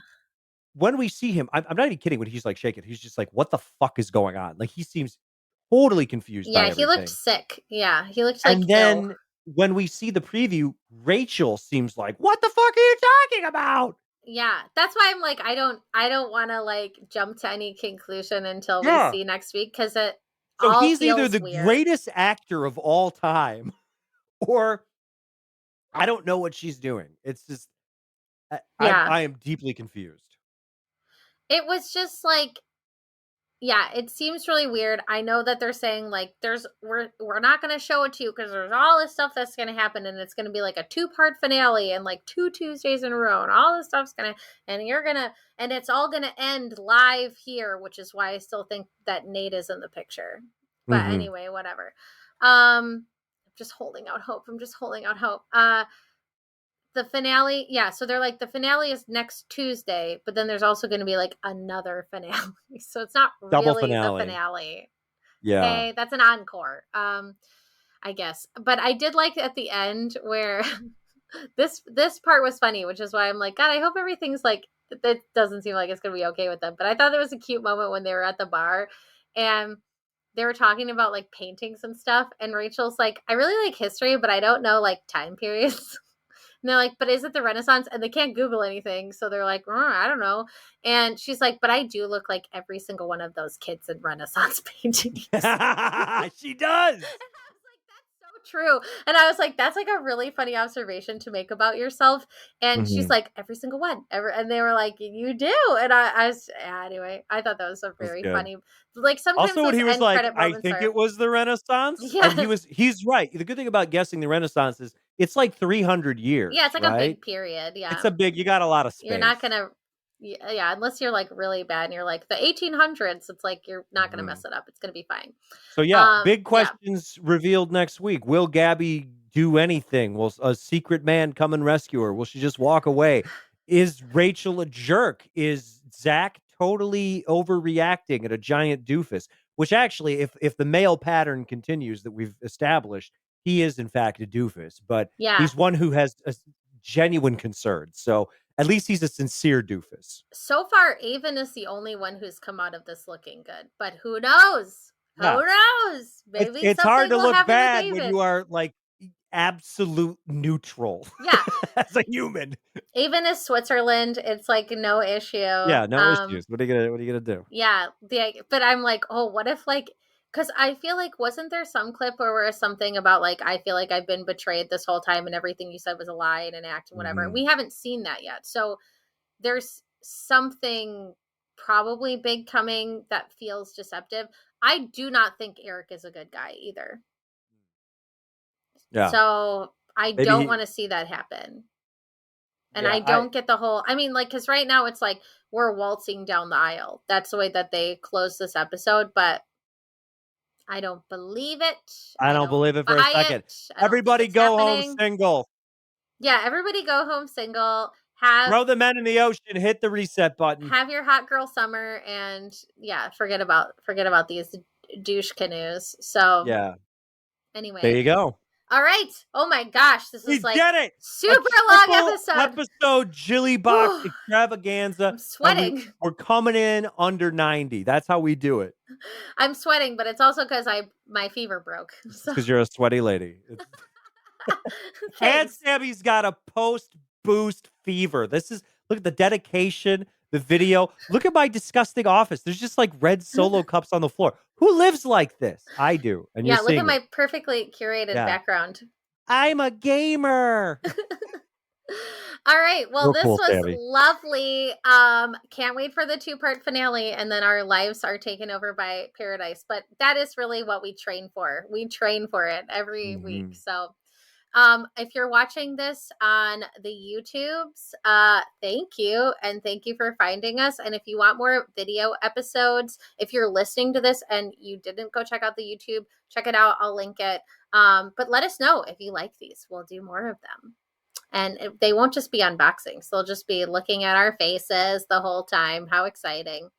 Speaker 2: when we see him, I'm not even kidding when he's like shaking. He's just like, what the fuck is going on? Like he seems totally confused by
Speaker 1: Yeah, he looked
Speaker 2: everything.
Speaker 1: sick. Yeah, he looked like
Speaker 2: And
Speaker 1: ill.
Speaker 2: then when we see the preview, Rachel seems like, what the fuck are you talking about?
Speaker 1: Yeah, that's why I'm like, I don't want to like jump to any conclusion until we
Speaker 2: Yeah.
Speaker 1: see next week because it
Speaker 2: So
Speaker 1: all
Speaker 2: he's either
Speaker 1: feels
Speaker 2: the
Speaker 1: weird.
Speaker 2: greatest actor of all time, or I don't know what she's doing. It's just
Speaker 1: Yeah,
Speaker 2: I am deeply confused.
Speaker 1: it was just like, yeah, it seems really weird. I know that they're saying like we're not going to show it to you because there's all this stuff that's going to happen and it's going to be like a two-part finale and like 2 Tuesdays in a row and all this stuff's going to and you're going to and it's all going to end live here, which is why I still think that Nate is in the picture. But
Speaker 2: Hmm.
Speaker 1: anyway, whatever. I'm just holding out hope. I'm just holding out hope. The finale, yeah, so they're like the finale is next Tuesday, but then there's also going to be like another finale. So it's not
Speaker 2: Double
Speaker 1: really the
Speaker 2: finale.
Speaker 1: finale.
Speaker 2: Yeah.
Speaker 1: Okay, that's an encore. I guess. But I did like at the end where this part was funny, which is why I'm like, God, I hope everything's like that doesn't seem like it's going to be okay with them. But I thought there was a cute moment when they were at the bar and they were talking about like paintings and stuff and Rachel's like, I really like history, but I don't know like time periods. And they're like, but is it the Renaissance? And they can't Google anything. So they're like, I don't know. And she's like, but I do look like every single one of those kids in Renaissance paintings.
Speaker 2: She does.
Speaker 1: True. And I was like, that's like a really funny observation to make about yourself. And she's
Speaker 2: Hmm.
Speaker 1: like, every single one. And they were like, you do. And I was, yeah, anyway, I thought that was a
Speaker 2: That's
Speaker 1: very
Speaker 2: good.
Speaker 1: funny, like sometimes
Speaker 2: Also, when
Speaker 1: those
Speaker 2: he was
Speaker 1: end
Speaker 2: like,
Speaker 1: credit
Speaker 2: "I
Speaker 1: moments
Speaker 2: think
Speaker 1: are,
Speaker 2: it was the Renaissance," and
Speaker 1: yeah.
Speaker 2: he's right. The good thing about guessing the Renaissance is it's like 300
Speaker 1: Yeah,
Speaker 2: years,
Speaker 1: it's like a
Speaker 2: right?
Speaker 1: big period.
Speaker 2: It's
Speaker 1: Yeah.
Speaker 2: a big you got a lot of
Speaker 1: You're not
Speaker 2: space.
Speaker 1: gonna yeah, unless you're like really bad and you're like the 1800s, it's like you're not gonna
Speaker 2: Mhm.
Speaker 1: mess it up. It's gonna be fine.
Speaker 2: So, yeah, big
Speaker 1: Yeah.
Speaker 2: questions revealed next week. Will Gabby do anything? Will a secret man come and rescue her? Will she just walk away? Is Rachel a jerk? Is Zach totally overreacting at a giant doofus? Which actually, if the male pattern continues that we've established, he is in fact a doofus, but
Speaker 1: Yeah.
Speaker 2: he's one who has a genuine concerns. So at least he's a sincere doofus.
Speaker 1: So far, Avon is the only one who's come out of this looking good. But who knows?
Speaker 2: Yeah.
Speaker 1: Who knows? Maybe
Speaker 2: It's hard
Speaker 1: something
Speaker 2: to
Speaker 1: will
Speaker 2: look
Speaker 1: happen with
Speaker 2: bad when you
Speaker 1: Avon.
Speaker 2: are, like, absolute neutral
Speaker 1: Yeah.
Speaker 2: as a human.
Speaker 1: Avon is Switzerland. It's like no issue.
Speaker 2: Yeah, no issues. What are you gonna do?
Speaker 1: Yeah, but I'm like, oh, what if like because I feel like wasn't there some clip where was something about like I feel like I've been betrayed this whole time and everything you said was a lie and an act and whatever.
Speaker 2: Mhm.
Speaker 1: We haven't seen that yet. So there's something probably big coming that feels deceptive. I do not think Eric is a good guy either.
Speaker 2: Yeah.
Speaker 1: So I
Speaker 2: Maybe
Speaker 1: don't
Speaker 2: he
Speaker 1: want to see that happen. And
Speaker 2: yeah,
Speaker 1: I don't get the whole I mean, like, because right now it's like we're waltzing down the aisle. That's the way that they close this episode, but I don't believe it.
Speaker 2: I
Speaker 1: I
Speaker 2: don't
Speaker 1: don't
Speaker 2: believe it for a
Speaker 1: buy
Speaker 2: second.
Speaker 1: it. I don't think
Speaker 2: Everybody
Speaker 1: it's
Speaker 2: go home
Speaker 1: happening.
Speaker 2: single.
Speaker 1: Yeah, everybody go home single. Have
Speaker 2: Throw the men in the ocean, hit the reset button.
Speaker 1: have your hot girl summer and yeah, forget about these douche canoes. So,
Speaker 2: Yeah. There
Speaker 1: anyway.
Speaker 2: you go.
Speaker 1: All right. Oh my gosh, this
Speaker 2: We
Speaker 1: is like
Speaker 2: did it! A
Speaker 1: super long
Speaker 2: triple
Speaker 1: episode.
Speaker 2: episode Jilly Box
Speaker 1: Whew,
Speaker 2: extravaganza,
Speaker 1: I'm
Speaker 2: and
Speaker 1: sweating.
Speaker 2: we're coming in under 90. That's how we do it.
Speaker 1: I'm sweating, but it's also cuz I my fever broke.
Speaker 2: It's
Speaker 1: So,
Speaker 2: because you're a sweaty lady. It's and
Speaker 1: thanks.
Speaker 2: Sammy's got a post boost fever. This is look at the dedication, the video. Look at my disgusting office. There's just like red solo cups on the floor. Who lives like this? I do, and you're
Speaker 1: Yeah, look at
Speaker 2: seeing it.
Speaker 1: my perfectly curated
Speaker 2: Yeah.
Speaker 1: background.
Speaker 2: I'm a gamer.
Speaker 1: All right. Well,
Speaker 2: Real
Speaker 1: this
Speaker 2: cool,
Speaker 1: was
Speaker 2: Sammy.
Speaker 1: lovely. Can't wait for the two-part finale and then our lives are taken over by paradise. But that is really what we train for. We train for it every week.
Speaker 2: Mhm.
Speaker 1: So, if you're watching this on the YouTubes, thank you and thank you for finding us. And if you want more video episodes, if you're listening to this and you didn't go check out the YouTube, check it out. I'll link it. But let us know if you like these. We'll do more of them. And they won't just be unboxings, they'll just be looking at our faces the whole time. How exciting.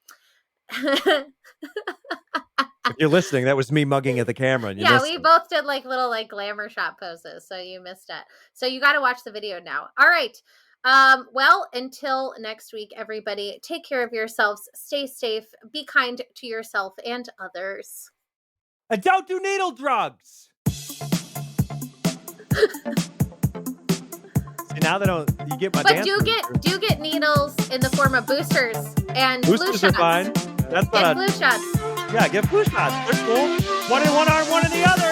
Speaker 2: If you're listening, that was me mugging at the camera, and you
Speaker 1: Yeah,
Speaker 2: missed
Speaker 1: we
Speaker 2: it.
Speaker 1: both did like little like glamour shot poses, so you missed it. So you got to watch the video now. All right. Well, until next week, everybody, take care of yourselves, stay safe, be kind to yourself and others.
Speaker 2: And don't do needle drugs. See, now they don't. You get my
Speaker 1: But
Speaker 2: dance.
Speaker 1: do get needles in the form of boosters and flu
Speaker 2: Boosters are
Speaker 1: shots.
Speaker 2: fine. That's
Speaker 1: Get
Speaker 2: not
Speaker 1: flu shots.
Speaker 2: yeah, get flu shots. They're cool. One in one arm, one in the other.